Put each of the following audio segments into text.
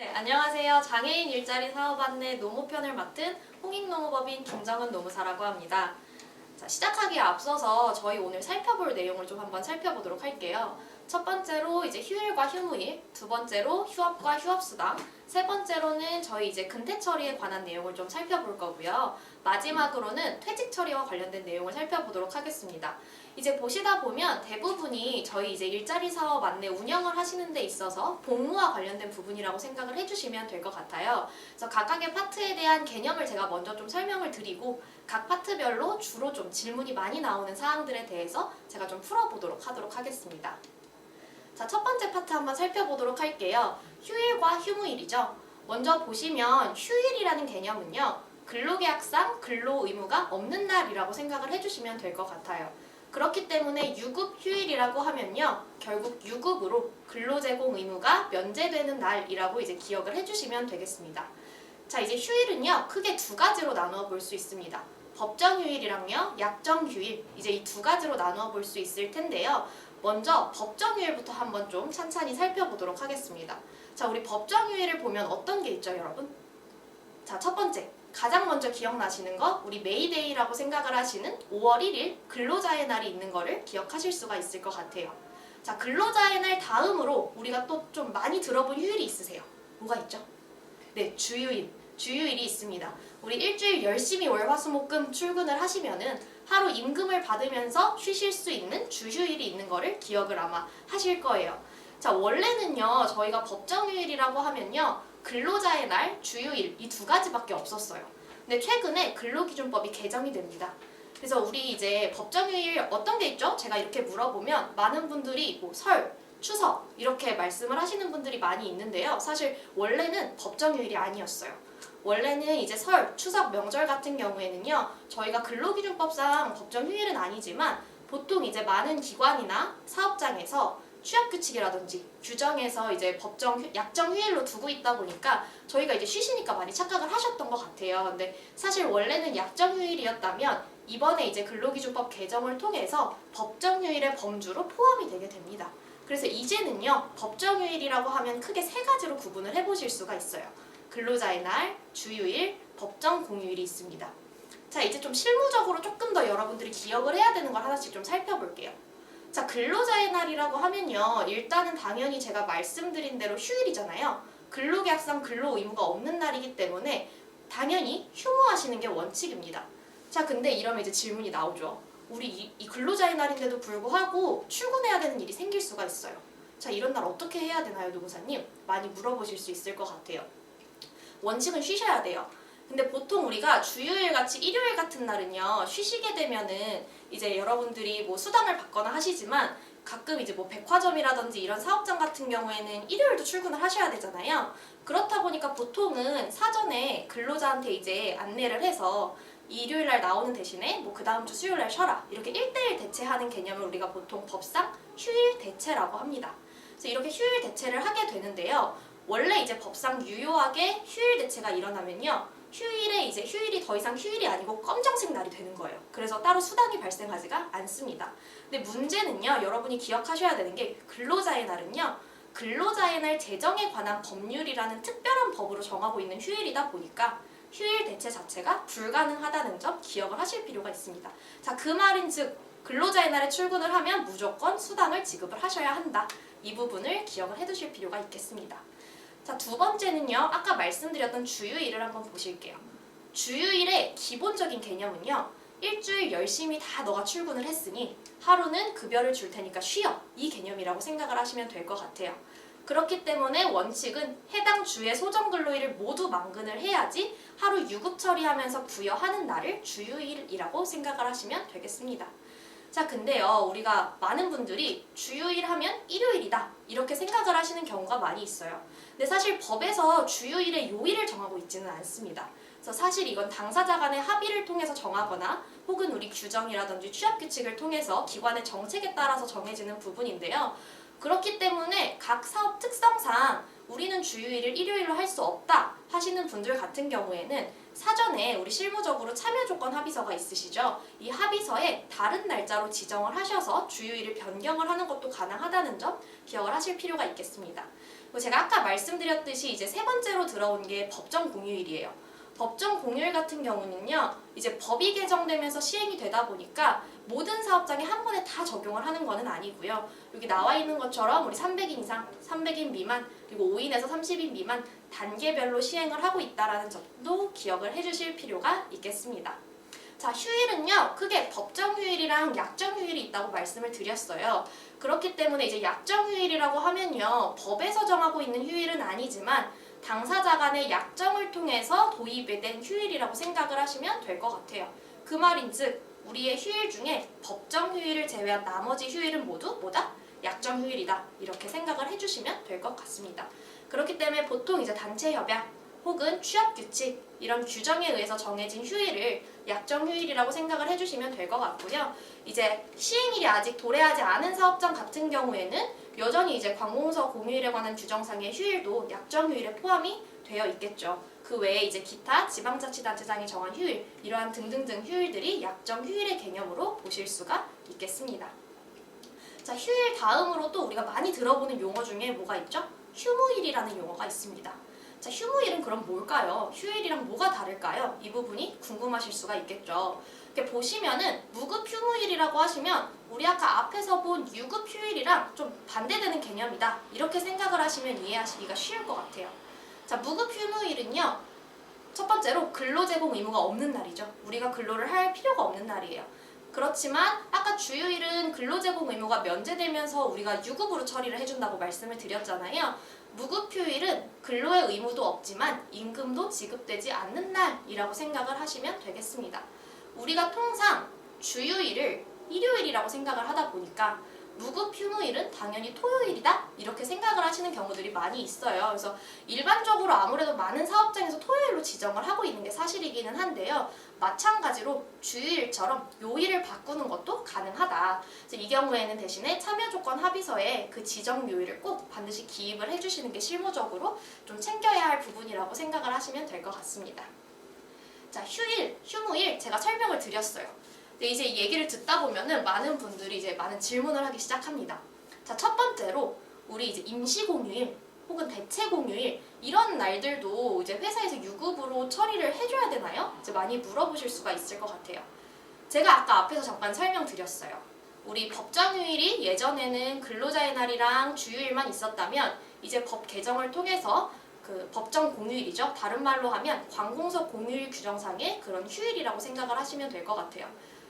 네, 안녕하세요. 장애인 일자리 사업 안내 노무편을 맡은 홍익노무법인 김정은 노무사라고 합니다. 자, 시작하기에 앞서서 저희 오늘 살펴볼 내용을 좀 한번 살펴보도록 할게요. 첫 번째로 이제 휴일과 휴무일, 두 번째로 휴업과 휴업수당, 세 번째로는 저희 이제 근태 처리에 관한 내용을 좀 살펴볼 거고요. 마지막으로는 퇴직 처리와 관련된 내용을 살펴보도록 하겠습니다. 이제 보시다 보면 대부분이 저희 이제 일자리 사업 안내 운영을 하시는 데 있어서 복무와 관련된 부분이라고 생각을 해주시면 될 것 같아요. 그래서 각각의 파트에 대한 개념을 제가 먼저 좀 설명을 드리고 각 파트별로 주로 좀 질문이 많이 나오는 사항들에 대해서 제가 좀 풀어보도록 하도록 하겠습니다. 자, 첫 번째 파트 한번 살펴보도록 할게요. 휴일과 휴무일이죠. 먼저 보시면 휴일이라는 개념은요, 근로계약상 근로의무가 없는 날이라고 생각을 해주시면 될 것 같아요. 그렇기 때문에 유급 휴일이라고 하면요, 결국 유급으로 근로제공 의무가 면제되는 날이라고 이제 기억을 해주시면 되겠습니다. 자, 이제 휴일은요, 크게 두 가지로 나누어 볼 수 있습니다. 법정 휴일이랑요, 약정 휴일, 이제 이 두 가지로 나누어 볼 수 있을 텐데요. 먼저 법정 휴일부터 한번 좀 찬찬히 살펴보도록 하겠습니다. 자, 우리 법정 휴일을 보면 어떤 게 있죠, 여러분? 자, 첫 번째, 가장 먼저 기억나시는 거, 우리 메이데이라고 생각을 하시는 5월 1일 근로자의 날이 있는 거를 기억하실 수가 있을 것 같아요. 자, 근로자의 날 다음으로 우리가 또 좀 많이 들어본 휴일이 있으세요. 뭐가 있죠? 네, 주휴일이 있습니다. 우리 일주일 열심히 월화수목금 출근을 하시면은 하루 임금을 받으면서 쉬실 수 있는 주휴일이 있는 거를 기억을 아마 하실 거예요. 자, 원래는요, 저희가 법정휴일이라고 하면요, 근로자의 날, 주휴일 이 두 가지밖에 없었어요. 근데 최근에 근로기준법이 개정이 됩니다. 그래서 우리 이제 법정휴일 어떤 게 있죠? 제가 이렇게 물어보면 많은 분들이 뭐 설, 추석 이렇게 말씀을 하시는 분들이 많이 있는데요. 사실 원래는 법정휴일이 아니었어요. 원래는 이제 설, 추석, 명절 같은 경우에는요, 저희가 근로기준법상 법정휴일은 아니지만 보통 이제 많은 기관이나 사업장에서 취업규칙이라든지 규정에서 이제 약정 휴일로 두고 있다 보니까 저희가 이제 쉬시니까 많이 착각을 하셨던 것 같아요. 근데 사실 원래는 약정 휴일이었다면 이번에 이제 근로기준법 개정을 통해서 법정휴일의 범주로 포함이 되게 됩니다. 그래서 이제는요, 법정휴일이라고 하면 크게 세 가지로 구분을 해보실 수가 있어요. 근로자의 날, 주휴일, 법정공휴일이 있습니다. 자, 이제 좀 실무적으로 조금 더 여러분들이 기억을 해야 되는 걸 하나씩 좀 살펴볼게요. 자, 근로자의 날이라고 하면요, 일단은 당연히 제가 말씀드린 대로 휴일이잖아요. 근로계약상 근로의무가 없는 날이기 때문에 당연히 휴무하시는 게 원칙입니다. 자, 근데 이러면 이제 질문이 나오죠. 우리 이 근로자의 날인데도 불구하고 출근해야 되는 일이 생길 수가 있어요. 자, 이런 날 어떻게 해야 되나요, 노무사님? 많이 물어보실 수 있을 것 같아요. 원칙은 쉬셔야 돼요. 근데 보통 우리가 주휴일 같이 일요일 같은 날은요, 쉬시게 되면은 이제 여러분들이 뭐 수당을 받거나 하시지만 가끔 이제 뭐 백화점이라든지 이런 사업장 같은 경우에는 일요일도 출근을 하셔야 되잖아요. 그렇다 보니까 보통은 사전에 근로자한테 이제 안내를 해서 일요일 날 나오는 대신에 뭐 그 다음 주 수요일 날 쉬어라, 이렇게 1대1 대체하는 개념을 우리가 보통 법상 휴일 대체라고 합니다. 그래서 이렇게 휴일 대체를 하게 되는데요. 원래 이제 법상 유효하게 휴일 대체가 일어나면요, 휴일에 이제 휴일이 더 이상 휴일이 아니고 검정색 날이 되는 거예요. 그래서 따로 수당이 발생하지가 않습니다. 근데 문제는요, 여러분이 기억하셔야 되는 게 근로자의 날은요, 근로자의 날 제정에 관한 법률이라는 특별한 법으로 정하고 있는 휴일이다 보니까 휴일 대체 자체가 불가능하다는 점 기억을 하실 필요가 있습니다. 자, 그 말인 즉 근로자의 날에 출근을 하면 무조건 수당을 지급을 하셔야 한다. 이 부분을 기억을 해두실 필요가 있겠습니다. 자, 두 번째는요, 아까 말씀드렸던 주휴일을 한번 보실게요. 주휴일의 기본적인 개념은요, 일주일 열심히 다 너가 출근을 했으니 하루는 급여를 줄 테니까 쉬어, 이 개념이라고 생각을 하시면 될 것 같아요. 그렇기 때문에 원칙은 해당 주의 소정근로일을 모두 만근을 해야지 하루 유급 처리하면서 부여하는 날을 주휴일이라고 생각을 하시면 되겠습니다. 자, 근데요, 우리가 많은 분들이 주휴일 하면 일요일이다, 이렇게 생각을 하시는 경우가 많이 있어요. 근데 사실 법에서 주휴일의 요일을 정하고 있지는 않습니다. 그래서 사실 이건 당사자 간의 합의를 통해서 정하거나 혹은 우리 규정이라든지 취업규칙을 통해서 기관의 정책에 따라서 정해지는 부분인데요. 그렇기 때문에 각 사업 특성상 우리는 주휴일을 일요일로 할 수 없다 하시는 분들 같은 경우에는 사전에 우리 실무적으로 참여 조건 합의서가 있으시죠? 이 합의서에 다른 날짜로 지정을 하셔서 주휴일을 변경을 하는 것도 가능하다는 점 기억을 하실 필요가 있겠습니다. 그리고 제가 아까 말씀드렸듯이 이제 세 번째로 들어온 게 법정 공휴일이에요. 법정 공휴일 같은 경우는요, 이제 법이 개정되면서 시행이 되다 보니까 모든 사업장에 한 번에 다 적용을 하는 것은 아니고요. 여기 나와 있는 것처럼 우리 300인 이상, 300인 미만, 그리고 5인에서 30인 미만 단계별로 시행을 하고 있다는 점도 기억을 해주실 필요가 있겠습니다. 자, 휴일은요, 크게 법정 휴일이랑 약정 휴일이 있다고 말씀을 드렸어요. 그렇기 때문에 이제 약정 휴일이라고 하면요, 법에서 정하고 있는 휴일은 아니지만 당사자 간의 약정을 통해서 도입이 된 휴일이라고 생각을 하시면 될 것 같아요. 그 말인즉 우리의 휴일 중에 법정 휴일을 제외한 나머지 휴일은 모두 뭐다? 약정 휴일이다. 이렇게 생각을 해주시면 될 것 같습니다. 그렇기 때문에 보통 이제 단체 협약 혹은 취업 규칙 이런 규정에 의해서 정해진 휴일을 약정 휴일이라고 생각을 해주시면 될 것 같고요. 이제 시행일이 아직 도래하지 않은 사업장 같은 경우에는 여전히 이제 관공서 공휴일에 관한 규정상의 휴일도 약정 휴일에 포함이 되어 있겠죠. 그 외에 이제 기타 지방자치단체장이 정한 휴일, 이러한 등등등 휴일들이 약정 휴일의 개념으로 보실 수가 있겠습니다. 자, 휴일 다음으로 또 우리가 많이 들어보는 용어 중에 뭐가 있죠? 휴무일이라는 용어가 있습니다. 자, 휴무일은 그럼 뭘까요? 휴일이랑 뭐가 다를까요? 이 부분이 궁금하실 수가 있겠죠. 이렇게 보시면은 무급 휴무일이라고 하시면 우리 아까 앞에서 본 유급 휴일이랑 좀 반대되는 개념이다. 이렇게 생각을 하시면 이해하시기가 쉬울 것 같아요. 자, 무급 휴무일은요, 첫 번째로 근로제공 의무가 없는 날이죠. 우리가 근로를 할 필요가 없는 날이에요. 그렇지만 아까 주휴일은 근로제공 의무가 면제되면서 우리가 유급으로 처리를 해준다고 말씀을 드렸잖아요. 무급휴일은 근로의 의무도 없지만 임금도 지급되지 않는 날이라고 생각을 하시면 되겠습니다. 우리가 통상 주휴일을 일요일이라고 생각을 하다 보니까 무급휴무일은 당연히 토요일이다 이렇게 생각을 하시는 경우들이 많이 있어요. 그래서 일반적으로 아무래도 많은 사업장에서 토요일로 지정을 하고 있는 게 사실이기는 한데요. 마찬가지로 주휴일처럼 요일을 바꾸는 것도 가능하다. 그래서 이 경우에는 대신에 참여조건 합의서에 그 지정 요일을 꼭 반드시 기입을 해주시는 게 실무적으로 좀 챙겨야 할 부분이라고 생각을 하시면 될 것 같습니다. 자, 휴일, 휴무일 제가 설명을 드렸어요. 근데 이제 이 얘기를 듣다 보면은 많은 분들이 이제 많은 질문을 하기 시작합니다. 자, 첫 번째로 우리 이제 임시 공휴일 혹은 대체 공휴일 이런 날들도 이제 회사에서 유급으로 처리를 해줘야 되나요? 이제 많이 물어보실 수가 있을 것 같아요. 제가 아까 앞에서 잠깐 설명드렸어요. 우리 법정휴일이 예전에는 근로자의 날이랑 주휴일만 있었다면 이제 법 개정을 통해서 그 법정 공휴일이죠. 다른 말로 하면 관공서 공휴일 규정상의 그런 휴일이라고 생각을 하시면 될 것 같아요.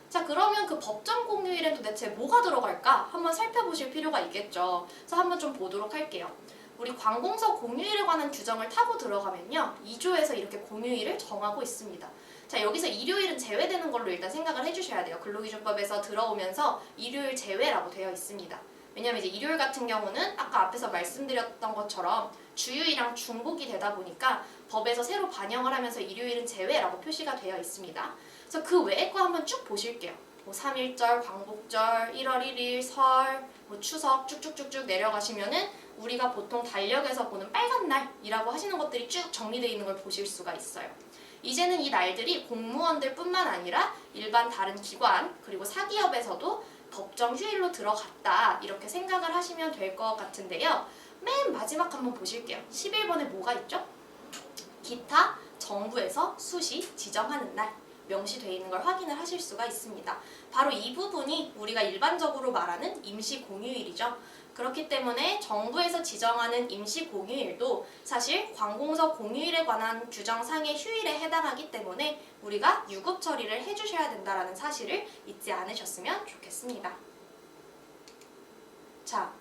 자, 그러면 그 법정 공휴일엔 도대체 뭐가 들어갈까? 한번 살펴보실 필요가 있겠죠. 그래서 한번 좀 보도록 할게요. 우리 관공서 공휴일에 관한 규정을 타고 들어가면요. 2조에서 이렇게 공휴일을 정하고 있습니다. 자, 여기서 일요일은 제외되는 걸로 일단 생각을 해주셔야 돼요. 근로기준법에서 들어오면서 일요일 제외라고 되어 있습니다. 왜냐면 이제 일요일 같은 경우는 아까 앞에서 말씀드렸던 것처럼 주휴일이랑 중복이 되다 보니까 법에서 새로 반영을 하면서 일요일은 제외라고 표시가 되어 있습니다. 그래서 그 외의 거 한번 쭉 보실게요. 뭐 3.1절, 광복절, 1월 1일, 설, 뭐 추석 쭉쭉쭉쭉 내려가시면은 우리가 보통 달력에서 보는 빨간 날이라고 하시는 것들이 쭉 정리되어 있는 걸 보실 수가 있어요. 이제는 이 날들이 공무원들 뿐만 아니라 일반 다른 기관 그리고 사기업에서도 법정 휴일로 들어갔다 이렇게 생각을 하시면 될 것 같은데요. 맨 마지막 한번 보실게요. 11번에 뭐가 있죠? 기타 정부에서 수시 지정하는 날 명시되어 있는 걸 확인을 하실 수가 있습니다. 바로 이 부분이 우리가 일반적으로 말하는 임시 공휴일이죠. 그렇기 때문에 정부에서 지정하는 임시 공휴일도 사실 관공서 공휴일에 관한 규정상의 휴일에 해당하기 때문에 우리가 유급 처리를 해주셔야 된다는 사실을 잊지 않으셨으면 좋겠습니다. 자,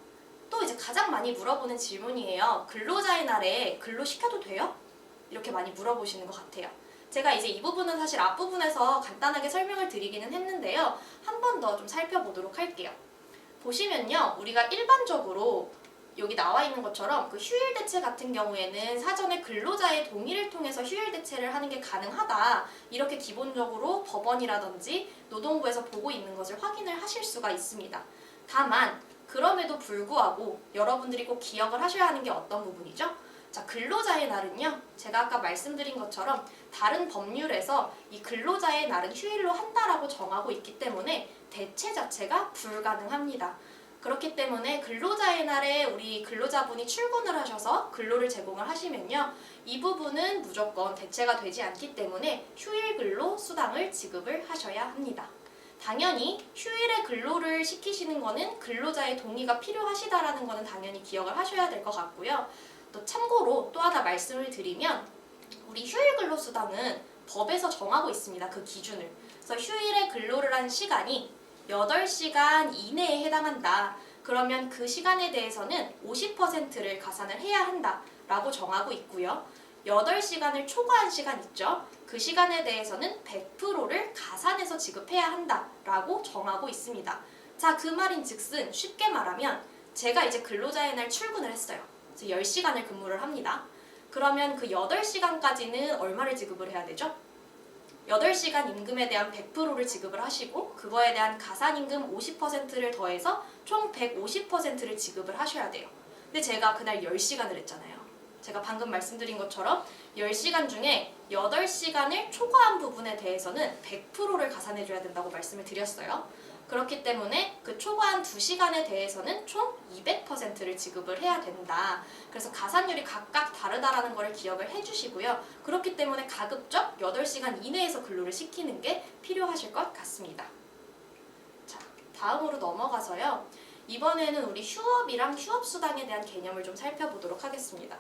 또 이제 가장 많이 물어보는 질문이에요. 근로자의 날에 근로시켜도 돼요? 이렇게 많이 물어보시는 것 같아요. 제가 이제 이 부분은 사실 앞부분에서 간단하게 설명을 드리기는 했는데요. 한 번 더 좀 살펴보도록 할게요. 보시면요, 우리가 일반적으로 여기 나와 있는 것처럼 그 휴일 대체 같은 경우에는 사전에 근로자의 동의를 통해서 휴일 대체를 하는 게 가능하다. 이렇게 기본적으로 법원이라든지 노동부에서 보고 있는 것을 확인을 하실 수가 있습니다. 다만 그럼에도 불구하고 여러분들이 꼭 기억을 하셔야 하는 게 어떤 부분이죠? 자, 근로자의 날은요, 제가 아까 말씀드린 것처럼 다른 법률에서 이 근로자의 날은 휴일로 한다라고 정하고 있기 때문에 대체 자체가 불가능합니다. 그렇기 때문에 근로자의 날에 우리 근로자분이 출근을 하셔서 근로를 제공을 하시면요, 이 부분은 무조건 대체가 되지 않기 때문에 휴일 근로 수당을 지급을 하셔야 합니다. 당연히 휴일에 근로를 시키시는 거는 근로자의 동의가 필요하시다라는 거는 당연히 기억을 하셔야 될 것 같고요. 또 참고로 또 하나 말씀을 드리면 우리 휴일 근로 수당은 법에서 정하고 있습니다. 그 기준을. 그래서 휴일에 근로를 한 시간이 8시간 이내에 해당한다. 그러면 그 시간에 대해서는 50%를 가산을 해야 한다라고 정하고 있고요. 8시간을 초과한 시간 있죠? 그 시간에 대해서는 100%를 가산해서 지급해야 한다라고 정하고 있습니다. 자, 그 말인 즉슨 쉽게 말하면 제가 이제 근로자의 날 출근을 했어요. 그래서 10시간을 근무를 합니다. 그러면 그 8시간까지는 얼마를 지급을 해야 되죠? 8시간 임금에 대한 100%를 지급을 하시고 그거에 대한 가산임금 50%를 더해서 총 150%를 지급을 하셔야 돼요. 근데 제가 그날 10시간을 했잖아요. 제가 방금 말씀드린 것처럼 10시간 중에 8시간을 초과한 부분에 대해서는 100%를 가산해줘야 된다고 말씀을 드렸어요. 그렇기 때문에 그 초과한 2시간에 대해서는 총 200%를 지급을 해야 된다. 그래서 가산율이 각각 다르다라는 걸 기억을 해주시고요. 그렇기 때문에 가급적 8시간 이내에서 근로를 시키는 게 필요하실 것 같습니다. 자, 다음으로 넘어가서요. 이번에는 우리 휴업이랑 휴업수당에 대한 개념을 좀 살펴보도록 하겠습니다.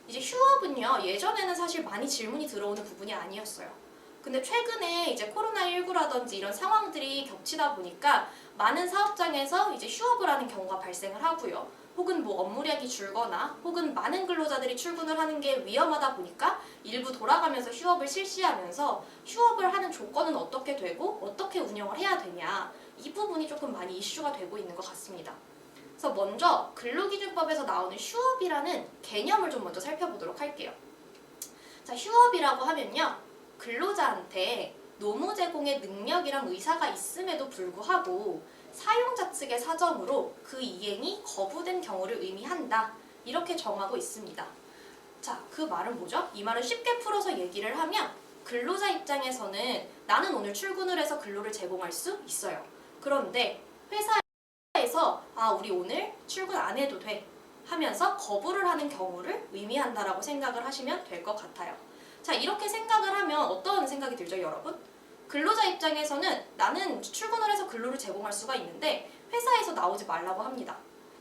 이제 휴업은요, 예전에는 사실 많이 질문이 들어오는 부분이 아니었어요. 근데 최근에 이제 코로나19라든지 이런 상황들이 겹치다 보니까 많은 사업장에서 이제 휴업을 하는 경우가 발생을 하고요. 혹은 뭐 업무량이 줄거나 혹은 많은 근로자들이 출근을 하는 게 위험하다 보니까 일부 돌아가면서 휴업을 실시하면서 휴업을 하는 조건은 어떻게 되고 어떻게 운영을 해야 되냐, 이 부분이 조금 많이 이슈가 되고 있는 것 같습니다. 그래서 먼저 근로기준법에서 나오는 휴업이라는 개념을 좀 먼저 살펴보도록 할게요. 자, 휴업이라고 하면요, 근로자한테 노무 제공의 능력이랑 의사가 있음에도 불구하고 사용자 측의 사정으로 그 이행이 거부된 경우를 의미한다. 이렇게 정하고 있습니다. 자, 그 말은 뭐죠? 이 말을 쉽게 풀어서 얘기를 하면 근로자 입장에서는 나는 오늘 출근을 해서 근로를 제공할 수 있어요. 그런데 회사에서 우리 오늘 출근 안 해도 돼 하면서 거부를 하는 경우를 의미한다라고 생각을 하시면 될 것 같아요. 자, 이렇게 생각을 하면 어떤 생각이 들죠, 여러분? 근로자 입장에서는 나는 출근을 해서 근로를 제공할 수가 있는데 회사에서 나오지 말라고 합니다.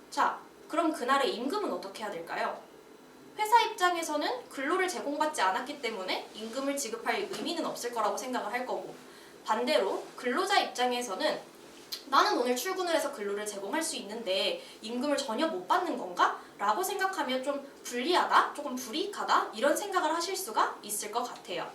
자, 그럼 그날의 임금은 어떻게 해야 될까요? 회사 입장에서는 근로를 제공받지 않았기 때문에 임금을 지급할 의미는 없을 거라고 생각을 할 거고, 반대로 근로자 입장에서는 나는 오늘 출근을 해서 근로를 제공할 수 있는데 임금을 전혀 못 받는 건가? 라고 생각하면 좀 불리하다, 조금 불이익하다, 이런 생각을 하실 수가 있을 것 같아요.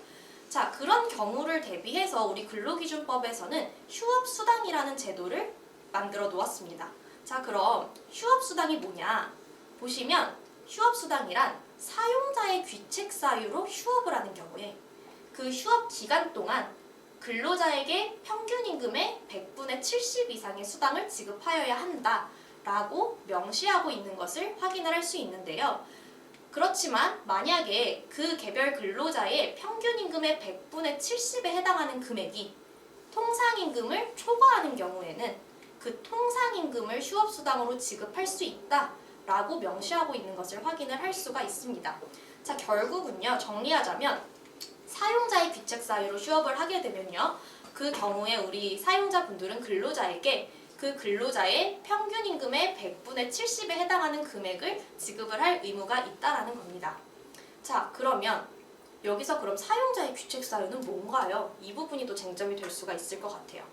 자, 그런 경우를 대비해서 우리 근로기준법에서는 휴업수당이라는 제도를 만들어 놓았습니다. 자, 그럼 휴업수당이 뭐냐? 보시면 휴업수당이란 사용자의 귀책 사유로 휴업을 하는 경우에 그 휴업 기간 동안 근로자에게 평균 임금의 100분의 70 이상의 수당을 지급하여야 한다라고 명시하고 있는 것을 확인을 할 수 있는데요. 그렇지만 만약에 그 개별 근로자의 평균 임금의 100분의 70에 해당하는 금액이 통상임금을 초과하는 경우에는 그 통상임금을 휴업수당으로 지급할 수 있다라고 명시하고 있는 것을 확인을 할 수가 있습니다. 자, 결국은요, 정리하자면 사용자의 귀책 사유로 휴업을 하게 되면요, 그 경우에 우리 사용자분들은 근로자에게 그 근로자의 평균 임금의 100분의 70에 해당하는 금액을 지급을 할 의무가 있다라는 겁니다. 자, 그러면 여기서 그럼 사용자의 귀책 사유는 뭔가요? 이 부분이 또 쟁점이 될 수가 있을 것 같아요.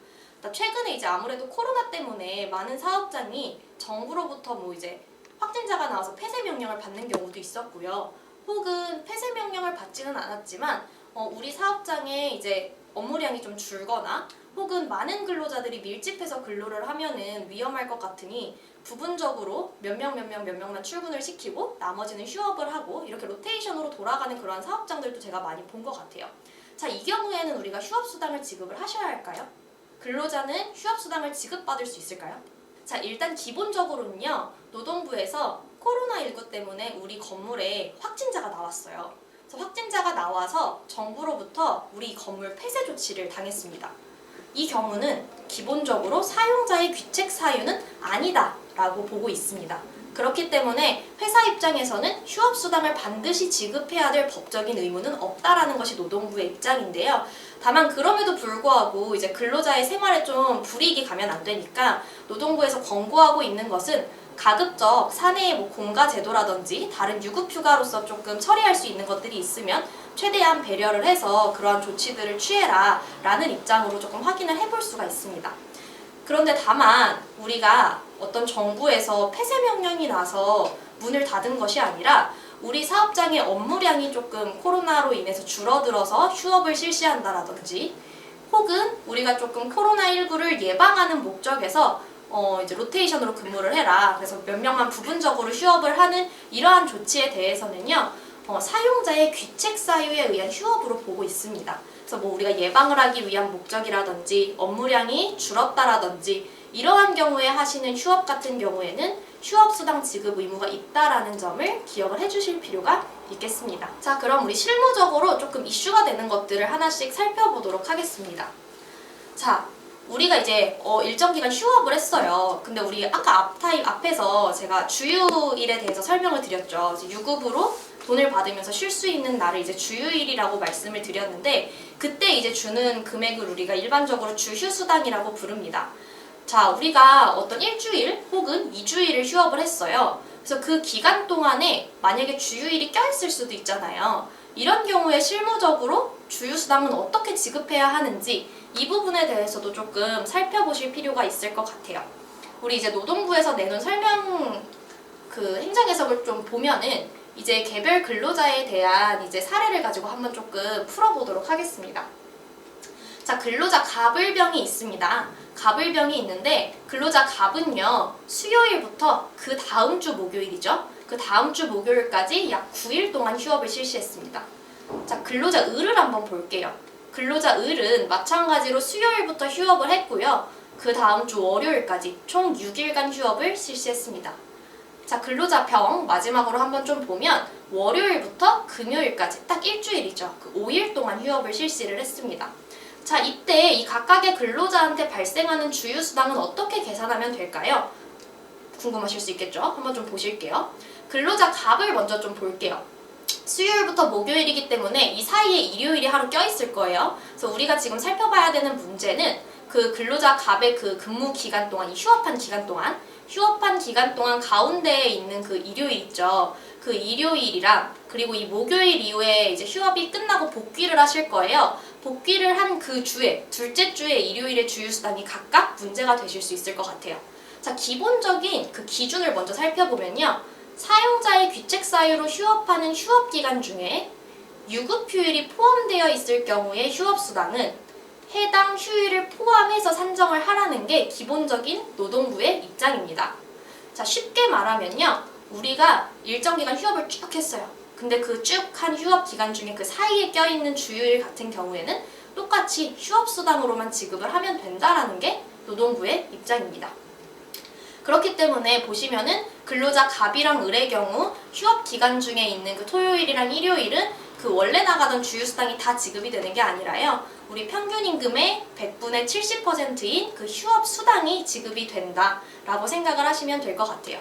최근에 이제 아무래도 코로나 때문에 많은 사업장이 정부로부터 뭐 이제 확진자가 나와서 폐쇄 명령을 받는 경우도 있었고요. 혹은 폐쇄 명령을 받지는 않았지만 우리 사업장에 이제 업무량이 좀 줄거나 혹은 많은 근로자들이 밀집해서 근로를 하면은 위험할 것 같으니 부분적으로 몇 명만 출근을 시키고 나머지는 휴업을 하고 이렇게 로테이션으로 돌아가는 그러한 사업장들도 제가 많이 본 것 같아요. 자, 이 경우에는 우리가 휴업수당을 지급을 하셔야 할까요? 근로자는 휴업수당을 지급받을 수 있을까요? 자, 일단 기본적으로는요, 노동부에서 코로나19 때문에 우리 건물에 확진자가 나왔어요. 그래서 확진자가 나와서 정부로부터 우리 건물 폐쇄 조치를 당했습니다. 이 경우는 기본적으로 사용자의 귀책 사유는 아니다라고 보고 있습니다. 그렇기 때문에 회사 입장에서는 휴업수당을 반드시 지급해야 될 법적인 의무는 없다라는 것이 노동부의 입장인데요. 다만 그럼에도 불구하고 이제 근로자의 생활에 좀 불이익이 가면 안 되니까 노동부에서 권고하고 있는 것은 가급적 사내의 공가 제도라든지 다른 유급휴가로서 조금 처리할 수 있는 것들이 있으면 최대한 배려를 해서 그러한 조치들을 취해라 라는 입장으로 조금 확인을 해볼 수가 있습니다. 그런데 다만 우리가 어떤 정부에서 폐쇄 명령이 나서 문을 닫은 것이 아니라 우리 사업장의 업무량이 조금 코로나로 인해서 줄어들어서 휴업을 실시한다라든지 혹은 우리가 조금 코로나19를 예방하는 목적에서 이제 로테이션으로 근무를 해라. 그래서 몇 명만 부분적으로 휴업을 하는 이러한 조치에 대해서는요. 사용자의 귀책 사유에 의한 휴업으로 보고 있습니다. 그래서 우리가 예방을 하기 위한 목적이라든지 업무량이 줄었다라든지 이러한 경우에 하시는 휴업 같은 경우에는 휴업수당 지급 의무가 있다라는 점을 기억을 해주실 필요가 있겠습니다. 자, 그럼 우리 실무적으로 조금 이슈가 되는 것들을 하나씩 살펴보도록 하겠습니다. 자, 우리가 이제 일정 기간 휴업을 했어요. 근데 우리 아까 앞에서 제가 주휴일에 대해서 설명을 드렸죠. 유급으로 돈을 받으면서 쉴 수 있는 날을 이제 주휴일이라고 말씀을 드렸는데 그때 이제 주는 금액을 우리가 일반적으로 주휴수당이라고 부릅니다. 자, 우리가 어떤 일주일 혹은 2주일을 휴업을 했어요. 그래서 그 기간 동안에 만약에 주휴일이 껴있을 수도 있잖아요. 이런 경우에 실무적으로 주휴수당은 어떻게 지급해야 하는지 이 부분에 대해서도 조금 살펴보실 필요가 있을 것 같아요. 우리 이제 노동부에서 내놓은 설명 행정해석을 좀 보면은 이제 개별 근로자에 대한 이제 사례를 가지고 한번 조금 풀어보도록 하겠습니다. 자, 근로자 갑을병이 있습니다. 갑을병이 있는데 근로자 갑은요 수요일부터 그 다음 주 목요일이죠. 그 다음 주 목요일까지 약 9일 동안 휴업을 실시했습니다. 자, 근로자 을을 한번 볼게요. 근로자 을은 마찬가지로 수요일부터 휴업을 했고요. 그 다음 주 월요일까지 총 6일간 휴업을 실시했습니다. 자, 근로자 병 마지막으로 한번 좀 보면 월요일부터 금요일까지 딱 일주일이죠. 그 5일 동안 휴업을 실시를 했습니다. 자, 이때 이 각각의 근로자한테 발생하는 주휴수당은 어떻게 계산하면 될까요? 궁금하실 수 있겠죠? 한번 좀 보실게요. 근로자 갑을 먼저 좀 볼게요. 수요일부터 목요일이기 때문에 이 사이에 일요일이 하루 껴있을 거예요. 그래서 우리가 지금 살펴봐야 되는 문제는 그 근로자 갑의 그 근무 기간 동안, 이 휴업한 기간 동안 가운데에 있는 그 일요일 있죠. 그 일요일이랑 그리고 이 목요일 이후에 이제 휴업이 끝나고 복귀를 하실 거예요. 복귀를 한 그 주에, 둘째 주에 일요일의 주휴수당이 각각 문제가 되실 수 있을 것 같아요. 자, 기본적인 그 기준을 먼저 살펴보면요. 사용자의 귀책 사유로 휴업하는 휴업기간 중에 유급휴일이 포함되어 있을 경우의 휴업수당은 해당 휴일을 포함해서 산정을 하라는 게 기본적인 노동부의 입장입니다. 자, 쉽게 말하면요. 우리가 일정 기간 휴업을 쭉 했어요. 근데 그 쭉 한 휴업 기간 중에 그 사이에 껴있는 주휴일 같은 경우에는 똑같이 휴업수당으로만 지급을 하면 된다라는 게 노동부의 입장입니다. 그렇기 때문에 보시면은 근로자 갑이랑 을의 경우 휴업 기간 중에 있는 그 토요일이랑 일요일은 그 원래 나가던 주휴수당이 다 지급이 되는 게 아니라요. 우리 평균 임금의 100분의 70%인 그 휴업 수당이 지급이 된다라고 생각을 하시면 될 것 같아요.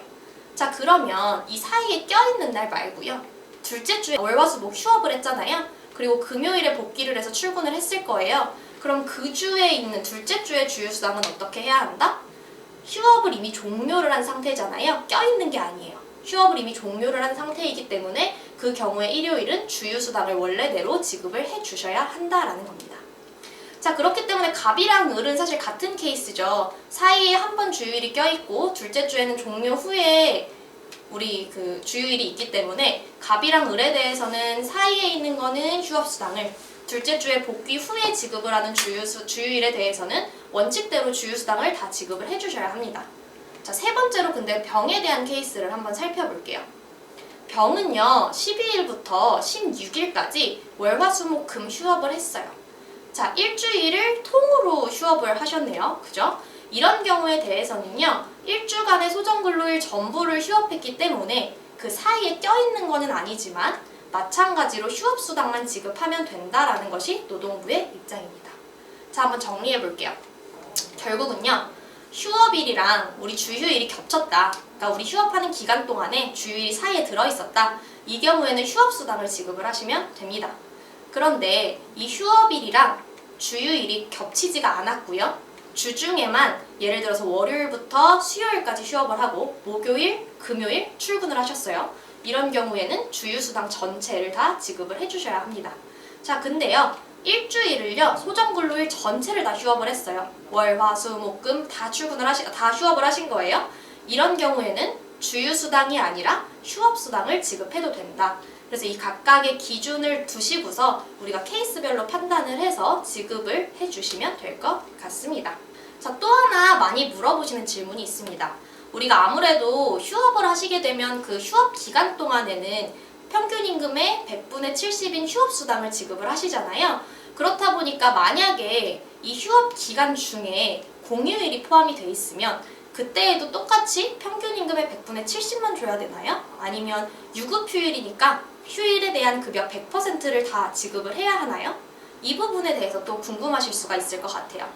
자, 그러면 이 사이에 껴있는 날 말고요. 둘째 주에 월화수목 휴업을 했잖아요. 그리고 금요일에 복귀를 해서 출근을 했을 거예요. 그럼 그 주에 있는 둘째 주의 주휴수당은 어떻게 해야 한다? 휴업을 이미 종료를 한 상태잖아요. 껴있는 게 아니에요. 휴업을 이미 종료를 한 상태이기 때문에 그 경우에 일요일은 주휴수당을 원래대로 지급을 해주셔야 한다라는 겁니다. 자, 그렇기 때문에 갑이랑 을은 사실 같은 케이스죠. 사이에 한 번 주휴일이 껴있고 둘째 주에는 종료 후에 우리 그 주휴일이 있기 때문에 갑이랑 을에 대해서는 사이에 있는 거는 휴업수당을, 둘째 주에 복귀 후에 지급을 하는 주휴일에 대해서는 원칙대로 주휴수당을 다 지급을 해주셔야 합니다. 자, 세 번째로 근데 병에 대한 케이스를 한번 살펴볼게요. 병은요 12일부터 16일까지 월화수목금 휴업을 했어요. 자, 일주일을 통으로 휴업을 하셨네요. 그죠? 이런 경우에 대해서는요, 일주간의 소정근로일 전부를 휴업했기 때문에 그 사이에 껴있는 거는 아니지만 마찬가지로 휴업수당만 지급하면 된다라는 것이 노동부의 입장입니다. 자, 한번 정리해 볼게요. 결국은요, 휴업일이랑 우리 주휴일이 겹쳤다. 그러니까 우리 휴업하는 기간 동안에 주휴일이 사이에 들어있었다. 이 경우에는 휴업수당을 지급을 하시면 됩니다. 그런데 이 휴업일이랑 주휴일이 겹치지가 않았고요. 주중에만 예를 들어서 월요일부터 수요일까지 휴업을 하고 목요일, 금요일 출근을 하셨어요. 이런 경우에는 주휴수당 전체를 다 지급을 해주셔야 합니다. 자, 근데요, 일주일을요, 소정근로일 전체를 다 휴업을 했어요. 월, 화, 수, 목, 금 다 다 휴업을 하신 거예요. 이런 경우에는 주휴수당이 아니라 휴업수당을 지급해도 된다. 그래서 이 각각의 기준을 두시고서 우리가 케이스별로 판단을 해서 지급을 해주시면 될 것 같습니다. 자, 또 하나 많이 물어보시는 질문이 있습니다. 우리가 아무래도 휴업을 하시게 되면 그 휴업 기간 동안에는 평균 임금의 100분의 70인 휴업수당을 지급을 하시잖아요. 그렇다 보니까 만약에 이 휴업 기간 중에 공휴일이 포함이 돼 있으면 그때에도 똑같이 평균 임금의 100분의 70만 줘야 되나요? 아니면 유급휴일이니까 휴일에 대한 급여 100%를 다 지급을 해야 하나요? 이 부분에 대해서 또 궁금하실 수가 있을 것 같아요.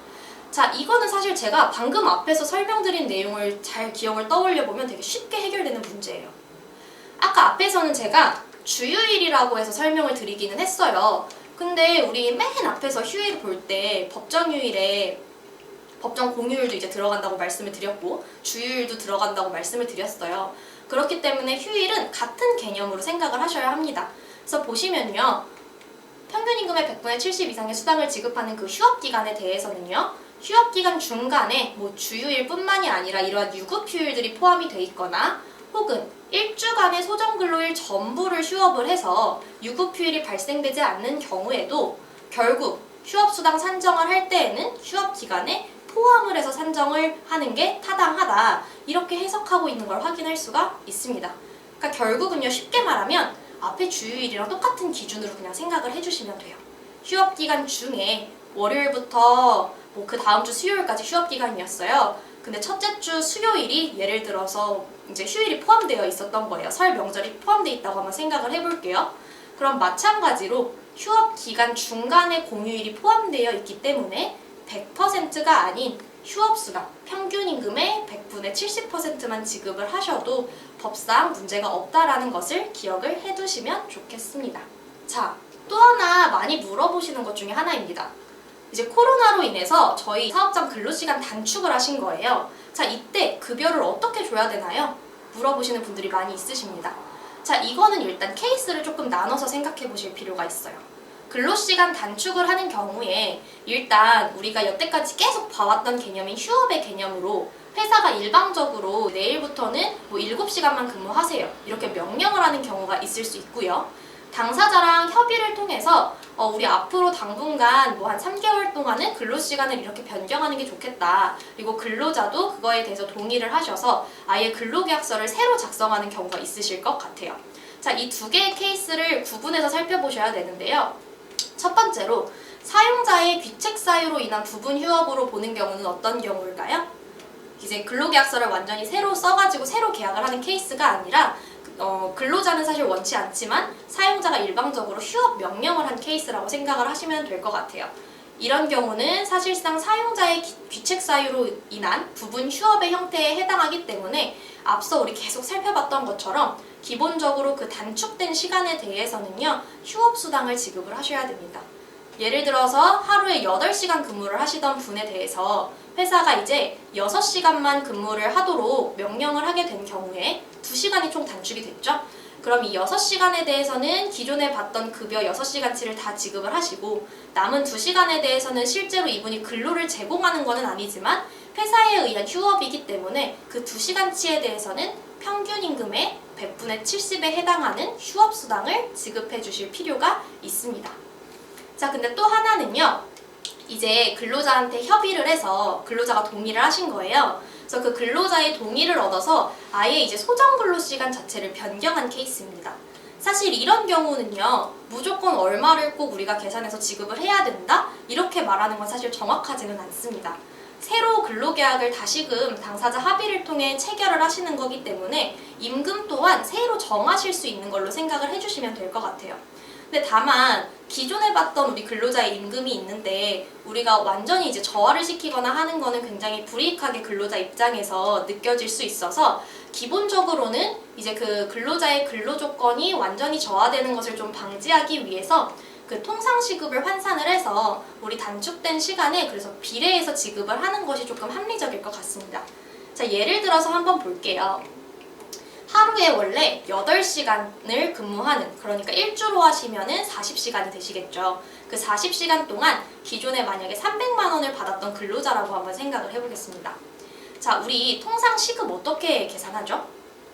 자, 이거는 사실 제가 방금 앞에서 설명드린 내용을 잘 기억을 떠올려 보면 되게 쉽게 해결되는 문제예요. 아까 앞에서는 제가 주휴일이라고 해서 설명을 드리기는 했어요. 근데 우리 맨 앞에서 휴일 볼 때 법정휴일에 법정 공휴일도 이제 들어간다고 말씀을 드렸고 주휴일도 들어간다고 말씀을 드렸어요. 그렇기 때문에 휴일은 같은 개념으로 생각을 하셔야 합니다. 그래서 보시면요, 평균 임금의 100분의 70 이상의 수당을 지급하는 그 휴업 기간에 대해서는요, 휴업 기간 중간에 뭐 주휴일뿐만이 아니라 이러한 유급휴일들이 포함이 돼 있거나 혹은 일주간의 소정근로일 전부를 휴업을 해서 유급휴일이 발생되지 않는 경우에도 결국 휴업수당 산정을 할 때에는 휴업 기간에 포함을 해서 산정을 하는 게 타당하다. 이렇게 해석하고 있는 걸 확인할 수가 있습니다. 그러니까 결국은요, 쉽게 말하면 앞에 주휴일이랑 똑같은 기준으로 그냥 생각을 해주시면 돼요. 휴업 기간 중에 월요일부터 뭐 그 다음 주 수요일까지 휴업 기간이었어요. 근데 첫째 주 수요일이 예를 들어서 이제 휴일이 포함되어 있었던 거예요. 설 명절이 포함되어 있다고 한번 생각을 해볼게요. 그럼 마찬가지로 휴업 기간 중간에 공휴일이 포함되어 있기 때문에 100%가 아닌 휴업수당, 평균 임금의 100분의 70%만 지급을 하셔도 법상 문제가 없다라는 것을 기억을 해두시면 좋겠습니다. 자, 또 하나 많이 물어보시는 것 중에 하나입니다. 이제 코로나로 인해서 저희 사업장 근로시간 단축을 하신 거예요. 자, 이때 급여를 어떻게 줘야 되나요? 물어보시는 분들이 많이 있으십니다. 자, 이거는 일단 케이스를 조금 나눠서 생각해 보실 필요가 있어요. 근로시간 단축을 하는 경우에 일단 우리가 여태까지 계속 봐왔던 개념인 휴업의 개념으로 회사가 일방적으로 내일부터는 뭐 7시간만 근무하세요. 이렇게 명령을 하는 경우가 있을 수 있고요. 당사자랑 협의를 통해서 우리 앞으로 당분간 뭐 한 3개월 동안은 근로시간을 이렇게 변경하는 게 좋겠다. 그리고 근로자도 그거에 대해서 동의를 하셔서 아예 근로계약서를 새로 작성하는 경우가 있으실 것 같아요. 자, 이 두 개의 케이스를 구분해서 살펴보셔야 되는데요. 첫 번째로 사용자의 귀책 사유로 인한 부분 휴업으로 보는 경우는 어떤 경우일까요? 이제 근로계약서를 완전히 새로 써가지고 새로 계약을 하는 케이스가 아니라 근로자는 사실 원치 않지만 사용자가 일방적으로 휴업 명령을 한 케이스라고 생각을 하시면 될 것 같아요. 이런 경우는 사실상 사용자의 귀책 사유로 인한 부분 휴업의 형태에 해당하기 때문에 앞서 우리 계속 살펴봤던 것처럼 기본적으로 그 단축된 시간에 대해서는요, 휴업수당을 지급을 하셔야 됩니다. 예를 들어서 하루에 8시간 근무를 하시던 분에 대해서 회사가 이제 6시간만 근무를 하도록 명령을 하게 된 경우에 2시간이 총 단축이 됐죠? 그럼 이 6시간에 대해서는 기존에 받던 급여 6시간치를 다 지급을 하시고 남은 2시간에 대해서는 실제로 이분이 근로를 제공하는 것은 아니지만 회사에 의한 휴업이기 때문에 그 2시간치에 대해서는 평균 임금의 100분의 70에 해당하는 휴업수당을 지급해 주실 필요가 있습니다. 자, 근데 또 하나는요, 이제 근로자한테 협의를 해서 근로자가 동의를 하신 거예요. 그래서 그 근로자의 동의를 얻어서 아예 이제 소정근로시간 자체를 변경한 케이스입니다. 사실 이런 경우는요, 무조건 얼마를 꼭 우리가 계산해서 지급을 해야 된다? 이렇게 말하는 건 사실 정확하지는 않습니다. 새로 근로계약을 다시금 당사자 합의를 통해 체결을 하시는 거기 때문에 임금 또한 새로 정하실 수 있는 걸로 생각을 해주시면 될 것 같아요. 근데 다만 기존에 받던 우리 근로자의 임금이 있는데 우리가 완전히 이제 저하를 시키거나 하는 거는 굉장히 불이익하게 근로자 입장에서 느껴질 수 있어서 기본적으로는 이제 그 근로자의 근로 조건이 완전히 저하되는 것을 좀 방지하기 위해서 그 통상시급을 환산을 해서 우리 단축된 시간에 그래서 비례해서 지급을 하는 것이 조금 합리적일 것 같습니다. 자, 예를 들어서 한번 볼게요. 하루에 원래 8시간을 근무하는, 그러니까 일주로 하시면은 40시간이 되시겠죠. 그 40시간 동안 기존에 만약에 300만 원을 받았던 근로자라고 한번 생각을 해보겠습니다. 자, 우리 통상시급 어떻게 계산하죠?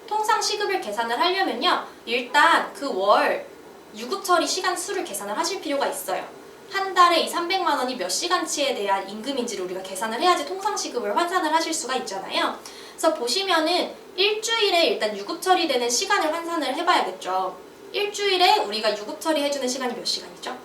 통상시급을 계산을 하려면요. 일단 그 월 유급처리 시간 수를 계산을 하실 필요가 있어요. 한 달에 이 300만 원이 몇 시간치에 대한 임금인지를 우리가 계산을 해야지 통상시급을 환산을 하실 수가 있잖아요. 그래서 보시면은 일주일에 일단 유급처리되는 시간을 환산을 해봐야겠죠. 일주일에 우리가 유급처리해주는 시간이 몇 시간이죠?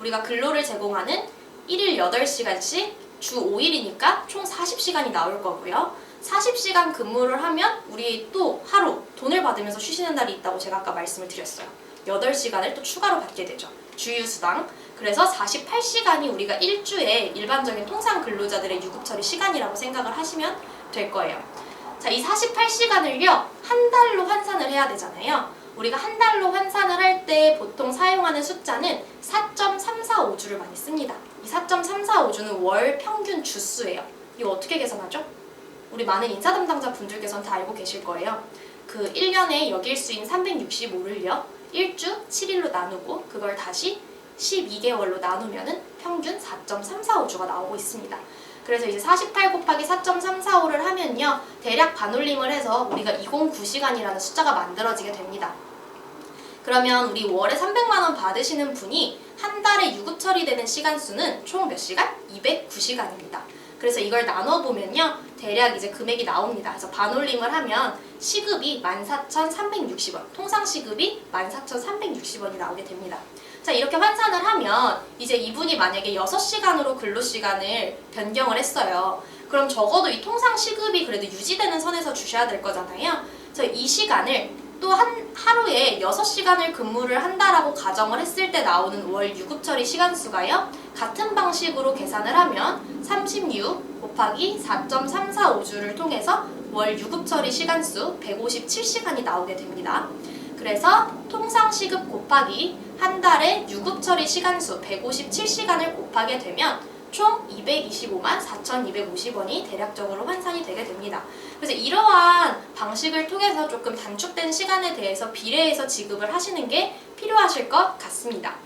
우리가 근로를 제공하는 1일 8시간씩 주 5일이니까 총 40시간이 나올 거고요. 40시간 근무를 하면 우리 또 하루 돈을 받으면서 쉬시는 날이 있다고 제가 아까 말씀을 드렸어요. 8시간을 또 추가로 받게 되죠. 주휴수당. 그래서 48시간이 우리가 일주에 일반적인 통상 근로자들의 유급처리 시간이라고 생각을 하시면 될 거예요. 자, 이 48시간을요, 한 달로 환산을 해야 되잖아요. 우리가 한 달로 환산을 할 때 보통 사용하는 숫자는 4.345주를 많이 씁니다. 이 4.345주는 월 평균 주수예요. 이거 어떻게 계산하죠? 우리 많은 인사 담당자 분들께서는 다 알고 계실 거예요. 그 1년에 여길 수인 365를요, 일주 7일로 나누고 그걸 다시 12개월로 나누면은 평균 4.345주가 나오고 있습니다. 그래서 이제 48 곱하기 4.345를 하면요, 대략 반올림을 해서 우리가 209시간이라는 숫자가 만들어지게 됩니다. 그러면 우리 월에 300만 원 받으시는 분이 한 달에 유급 처리되는 시간 수는 총 몇 시간? 209시간입니다. 그래서 이걸 나눠보면요, 대략 이제 금액이 나옵니다. 그래서 반올림을 하면 시급이 14,360원, 통상 시급이 14,360원이 나오게 됩니다. 자, 이렇게 환산을 하면 이제 이분이 만약에 6시간으로 근로시간을 변경을 했어요. 그럼 적어도 이 통상 시급이 그래도 유지되는 선에서 주셔야 될 거잖아요. 그래서 이 시간을 또 하루에 6시간을 근무를 한다라고 가정을 했을 때 나오는 월 유급처리 시간수가요, 같은 방식으로 계산을 하면 36 곱하기 4.345주를 통해서 월 유급처리 시간수 157시간이 나오게 됩니다. 그래서 통상시급 곱하기 한 달에 유급처리 시간수 157시간을 곱하게 되면 총 225만 4,250원이 대략적으로 환산이 되게 됩니다. 그래서 이러한 방식을 통해서 조금 단축된 시간에 대해서 비례해서 지급을 하시는 게 필요하실 것 같습니다.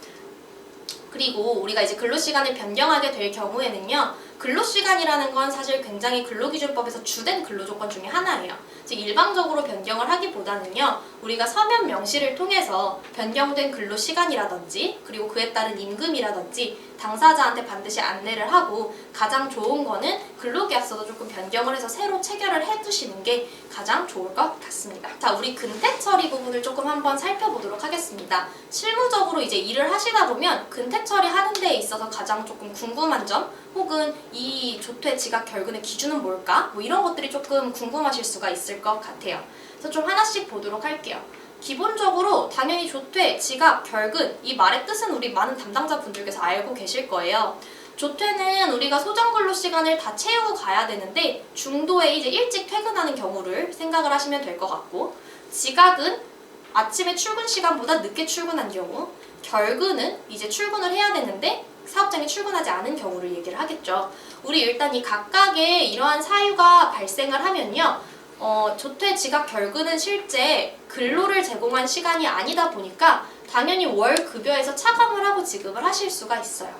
그리고 우리가 이제 근로시간을 변경하게 될 경우에는요, 근로시간이라는 건 사실 굉장히 근로기준법에서 주된 근로조건 중에 하나예요. 즉 일방적으로 변경을 하기보다는요, 우리가 서면 명시를 통해서 변경된 근로시간이라든지 그리고 그에 따른 임금이라든지 당사자한테 반드시 안내를 하고, 가장 좋은 거는 근로계약서도 조금 변경을 해서 새로 체결을 해두시는 게 가장 좋을 것 같습니다. 자, 우리 근태 처리 부분을 조금 한번 살펴보도록 하겠습니다. 실무적으로 이제 일을 하시다 보면 근태 처리하는 데에 있어서 가장 조금 궁금한 점, 혹은 이 조퇴 지각 결근의 기준은 뭘까? 뭐 이런 것들이 조금 궁금하실 수가 있을 것 같아요. 그래서 좀 하나씩 보도록 할게요. 기본적으로 당연히 조퇴, 지각, 결근, 이 말의 뜻은 우리 많은 담당자분들께서 알고 계실 거예요. 조퇴는 우리가 소정근로 시간을 다 채우고 가야 되는데 중도에 이제 일찍 퇴근하는 경우를 생각을 하시면 될 것 같고, 지각은 아침에 출근 시간보다 늦게 출근한 경우, 결근은 이제 출근을 해야 되는데 사업장에 출근하지 않은 경우를 얘기를 하겠죠. 우리 일단 이 각각의 이러한 사유가 발생을 하면요, 조퇴, 지각, 결근은 실제 근로를 제공한 시간이 아니다 보니까 당연히 월 급여에서 차감을 하고 지급을 하실 수가 있어요.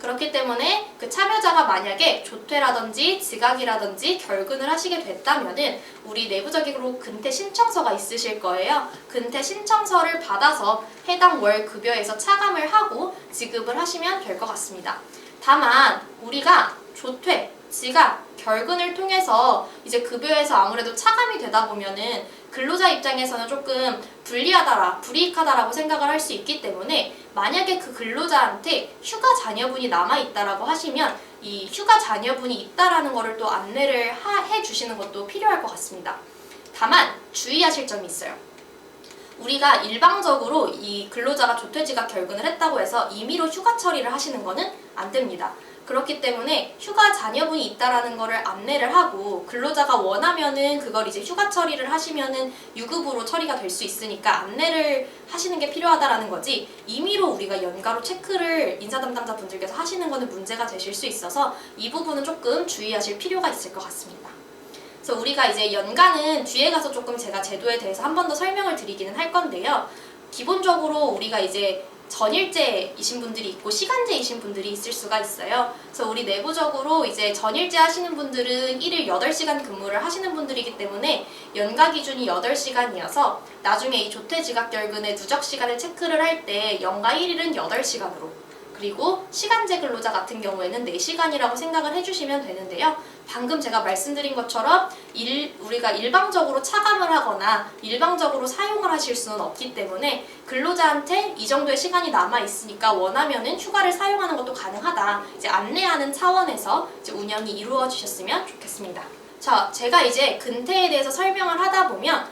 그렇기 때문에 그 참여자가 만약에 조퇴라든지 지각이라든지 결근을 하시게 됐다면은 우리 내부적으로 근태 신청서가 있으실 거예요. 근태 신청서를 받아서 해당 월 급여에서 차감을 하고 지급을 하시면 될 것 같습니다. 다만 우리가 조퇴, 지각, 결근을 통해서 이제 급여에서 아무래도 차감이 되다 보면은 근로자 입장에서는 조금 불이익하다라고 생각을 할 수 있기 때문에, 만약에 그 근로자한테 휴가 자녀분이 남아있다라고 하시면 이 휴가 자녀분이 있다라는 거를 또 안내를 해주시는 것도 필요할 것 같습니다. 다만 주의하실 점이 있어요. 우리가 일방적으로 이 근로자가 조퇴지각 결근을 했다고 해서 임의로 휴가 처리를 하시는 거는 안 됩니다. 그렇기 때문에 휴가 자녀분이 있다라는 거를 안내를 하고 근로자가 원하면은 그걸 이제 휴가 처리를 하시면은 유급으로 처리가 될 수 있으니까 안내를 하시는 게 필요하다라는 거지, 임의로 우리가 연가로 체크를 인사 담당자 분들께서 하시는 거는 문제가 되실 수 있어서 이 부분은 조금 주의하실 필요가 있을 것 같습니다. 그래서 우리가 이제 연가는 뒤에 가서 조금 제가 제도에 대해서 한 번 더 설명을 드리기는 할 건데요. 기본적으로 우리가 이제 전일제이신 분들이 있고 시간제이신 분들이 있을 수가 있어요. 그래서 우리 내부적으로 이제 전일제 하시는 분들은 1일 8시간 근무를 하시는 분들이기 때문에 연가 기준이 8시간이어서 나중에 이 조퇴지각결근의 누적 시간을 체크를 할 때 연가 1일은 8시간으로, 그리고 시간제 근로자 같은 경우에는 4시간이라고 생각을 해주시면 되는데요. 방금 제가 말씀드린 것처럼 우리가 일방적으로 차감을 하거나 일방적으로 사용을 하실 수는 없기 때문에 근로자한테 이 정도의 시간이 남아 있으니까 원하면은 휴가를 사용하는 것도 가능하다, 이제 안내하는 차원에서 이제 운영이 이루어지셨으면 좋겠습니다. 자, 제가 이제 근태에 대해서 설명을 하다 보면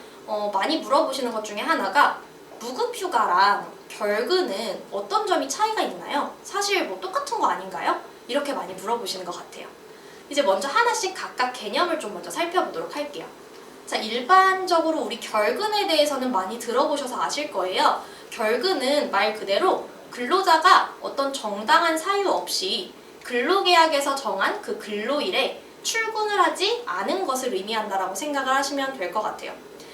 많이 물어보시는 것 중에 하나가 무급휴가랑 결근은 어떤 점이 차이가 있나요? 사실 뭐 똑같은 거 아닌가요? 이렇게 많이 물어보시는 것 같아요. 이제 먼저 하나씩 각각 개념을 좀 먼저 살펴보도록 할게요. 자, 일반적으로 우리 결근에 대해서는 많이 들어보셔서 아실 거예요. 결근은 말 그대로 근로자가 어떤 정당한 사유 없이 근로계약에서 정한 그 근로일에 출근을 하지 않은 것을 의미한다라고 생각을 하시면 될 것 같아요.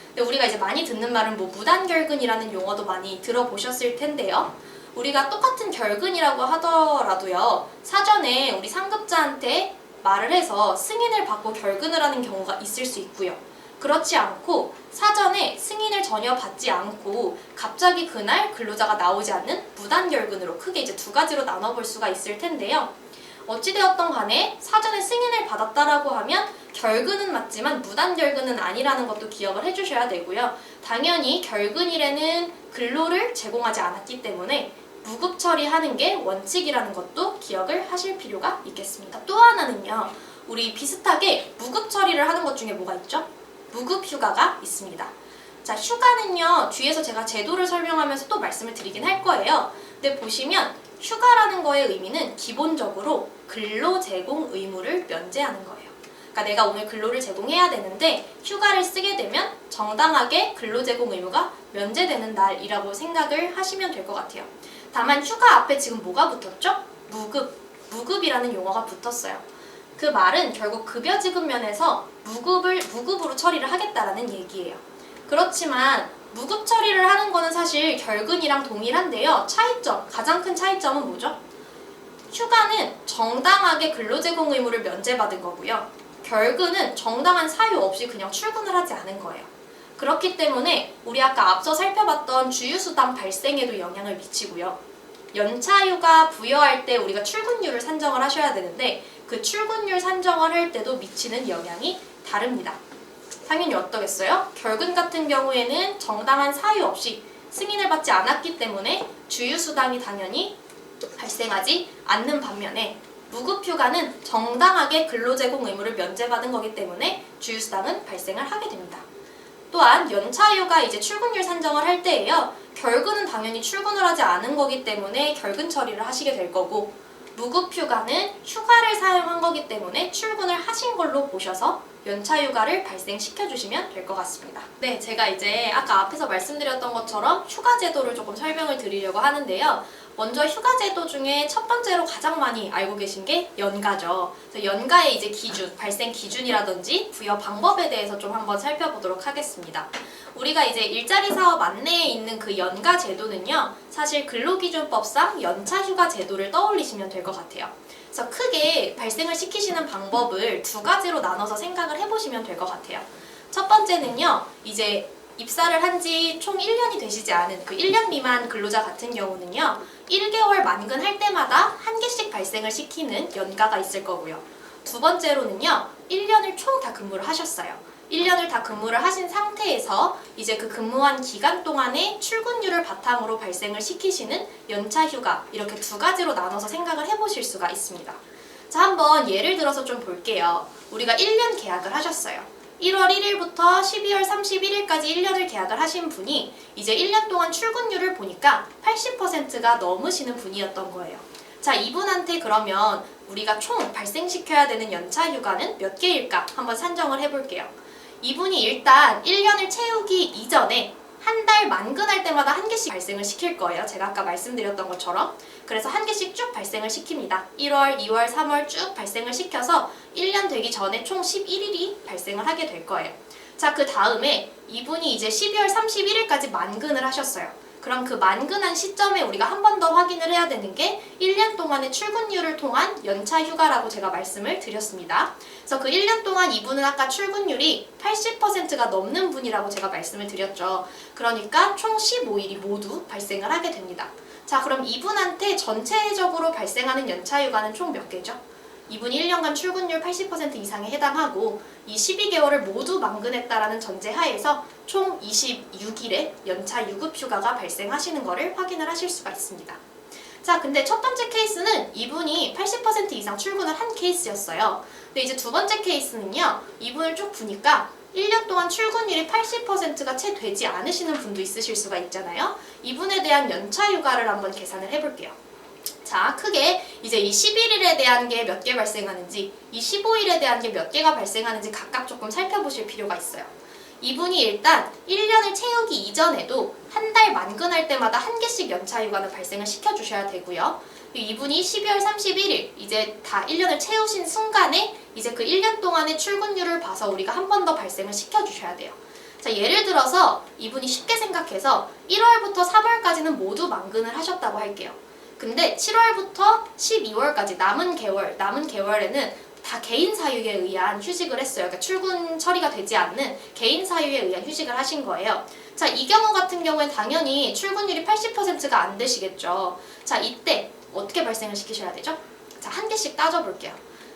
근데 우리가 이제 많이 듣는 말은 뭐 무단결근이라는 용어도 많이 들어보셨을 텐데요. 우리가 똑같은 결근이라고 하더라도요, 사전에 우리 상급자한테 말을 해서 승인을 받고 결근을 하는 경우가 있을 수 있고요. 그렇지 않고 사전에 승인을 전혀 받지 않고 갑자기 그날 근로자가 나오지 않는 무단결근으로 크게 이제 두 가지로 나눠볼 수가 있을 텐데요. 어찌되었던 간에 사전에 승인을 받았다라고 하면 결근은 맞지만 무단결근은 아니라는 것도 기억을 해주셔야 되고요. 당연히 결근일에는 근로를 제공하지 않았기 때문에 무급 처리하는 게 원칙이라는 것도 기억을 하실 필요가 있겠습니다. 또 하나는요, 우리 비슷하게 무급 처리를 하는 것 중에 뭐가 있죠? 무급 휴가가 있습니다. 자, 휴가는요, 뒤에서 제가 제도를 설명하면서 또 말씀을 드리긴 할 거예요. 근데 보시면 휴가라는 거의 의미는 기본적으로 근로 제공 의무를 면제하는 거예요. 그러니까 내가 오늘 근로를 제공해야 되는데 휴가를 쓰게 되면 정당하게 근로 제공 의무가 면제되는 날이라고 생각을 하시면 될 것 같아요. 다만 휴가 앞에 지금 뭐가 붙었죠? 무급이라는 용어가 붙었어요. 그 말은 결국 급여 지급 면에서 무급으로 처리를 하겠다라는 얘기예요. 그렇지만 무급 처리를 하는 거는 사실 결근이랑 동일한데요. 가장 큰 차이점은 뭐죠? 휴가는 정당하게 근로제공 의무를 면제받은 거고요. 결근은 정당한 사유 없이 그냥 출근을 하지 않은 거예요. 그렇기 때문에 우리 아까 앞서 살펴봤던 주휴수당 발생에도 영향을 미치고요. 연차휴가 부여할 때 우리가 출근율을 산정을 하셔야 되는데 그 출근율 산정을 할 때도 미치는 영향이 다릅니다. 당연히 어떠겠어요? 결근 같은 경우에는 정당한 사유 없이 승인을 받지 않았기 때문에 주휴수당이 당연히 발생하지 않는 반면에 무급휴가는 정당하게 근로제공 의무를 면제받은 거기 때문에 주휴수당은 발생을 하게 됩니다. 또한 연차휴가 이제 출근율 산정을 할 때예요. 결근은 당연히 출근을 하지 않은 거기 때문에 결근 처리를 하시게 될 거고, 무급휴가는 휴가를 사용한 거기 때문에 출근을 하신 걸로 보셔서 연차휴가를 발생시켜 주시면 될 것 같습니다. 네, 제가 이제 아까 앞에서 말씀드렸던 것처럼 휴가 제도를 조금 설명을 드리려고 하는데요. 먼저 휴가 제도 중에 첫 번째로 가장 많이 알고 계신 게 연가죠. 그래서 연가의 이제 기준, 발생 기준이라든지 부여 방법에 대해서 좀 한번 살펴보도록 하겠습니다. 우리가 이제 일자리 사업 안내에 있는 그 연가 제도는요, 사실 근로기준법상 연차휴가 제도를 떠올리시면 될 것 같아요. 그래서 크게 발생을 시키시는 방법을 두 가지로 나눠서 생각을 해보시면 될 것 같아요. 첫 번째는요, 이제 입사를 한 지 총 1년이 되시지 않은 그 1년 미만 근로자 같은 경우는요, 1개월 만근할 때마다 한 개씩 발생을 시키는 연가가 있을 거고요. 두 번째로는요, 1년을 총 다 근무를 하셨어요. 1년을 다 근무를 하신 상태에서 이제 그 근무한 기간 동안에 출근율을 바탕으로 발생을 시키시는 연차휴가, 이렇게 두 가지로 나눠서 생각을 해보실 수가 있습니다. 자, 한번 예를 들어서 좀 볼게요. 우리가 1년 계약을 하셨어요. 1월 1일부터 12월 31일까지 1년을 계약을 하신 분이 이제 1년 동안 출근율을 보니까 80%가 넘으시는 분이었던 거예요. 자, 이분한테 그러면 우리가 총 발생시켜야 되는 연차 휴가는 몇 개일까 한번 산정을 해볼게요. 이분이 일단 1년을 채우기 이전에 한 달 만근할 때마다 한 개씩 발생을 시킬 거예요. 제가 아까 말씀드렸던 것처럼. 그래서 한 개씩 쭉 발생을 시킵니다. 1월, 2월, 3월 쭉 발생을 시켜서 1년 되기 전에 총 11일이 발생을 하게 될 거예요. 자, 그 다음에 이분이 이제 12월 31일까지 만근을 하셨어요. 그럼 그 만근한 시점에 우리가 한 번 더 확인을 해야 되는 게 1년 동안의 출근율을 통한 연차 휴가라고 제가 말씀을 드렸습니다. 그래서 그 1년 동안 이분은 아까 출근율이 80%가 넘는 분이라고 제가 말씀을 드렸죠. 그러니까 총 15일이 모두 발생을 하게 됩니다. 자, 그럼 이분한테 전체적으로 발생하는 연차 휴가는 총 몇 개죠? 이분이 1년간 출근율 80% 이상에 해당하고 이 12개월을 모두 만근했다라는 전제 하에서 총 26일의 연차 유급휴가가 발생하시는 것을 확인을 하실 수가 있습니다. 자, 근데 첫 번째 케이스는 이분이 80% 이상 출근을 한 케이스였어요. 근데 이제 두 번째 케이스는요, 이분을 쭉 보니까 1년 동안 출근율이 80%가 채 되지 않으시는 분도 있으실 수가 있잖아요. 이분에 대한 연차 휴가를 한번 계산을 해볼게요. 자, 크게 이제 이 11일에 대한 게 몇 개 발생하는지, 이 15일에 대한 게 몇 개가 발생하는지 각각 조금 살펴보실 필요가 있어요. 이분이 일단 1년을 채우기 이전에도 한 달 만근할 때마다 한 개씩 연차 휴가는 발생을 시켜주셔야 되고요. 이분이 12월 31일, 이제 다 1년을 채우신 순간에 이제 그 1년 동안의 출근율을 봐서 우리가 한 번 더 발생을 시켜주셔야 돼요. 자, 예를 들어서 이분이 쉽게 생각해서 1월부터 3월까지는 모두 만근을 하셨다고 할게요. 근데 7월부터 12월까지 남은 계월에는 다 개인 사유에 의한 휴직을 했어요. 그러니까 출근 처리가 되지 않는 개인 사유에 의한 휴직을 하신 거예요. 자, 이 경우 같은 경우엔 당연히 출근율이 80%가 안 되시겠죠. 자, 이때 어떻게 발생을 시키셔야 되죠? 자, 한 개씩 따져볼게요.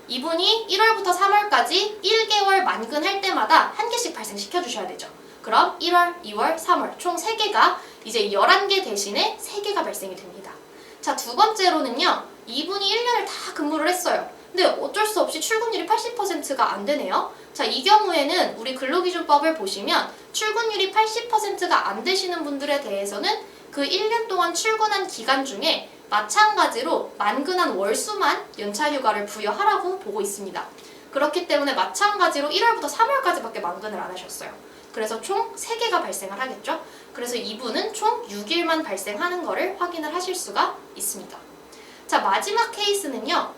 이분이 1월부터 3월까지 1개월 만근할 때마다 한 개씩 발생시켜 주셔야 되죠. 그럼 1월, 2월, 3월 총 3개가 이제 11개 대신에 3개가 발생이 됩니다. 자, 두 번째로는요, 이분이 1년을 다 근무를 했어요. 근데 어쩔 수 없이 출근율이 80%가 안 되네요. 자, 이 경우에는 우리 근로기준법을 보시면 출근율이 80%가 안 되시는 분들에 대해서는 그 1년 동안 출근한 기간 중에 마찬가지로 만근한 월수만 연차휴가를 부여하라고 보고 있습니다. 그렇기 때문에 마찬가지로 1월부터 3월까지밖에 만근을 안 하셨어요. 그래서 총 3개가 발생을 하겠죠. 그래서 이분은 총 6일만 발생하는 거를 확인을 하실 수가 있습니다. 자, 마지막 케이스는요,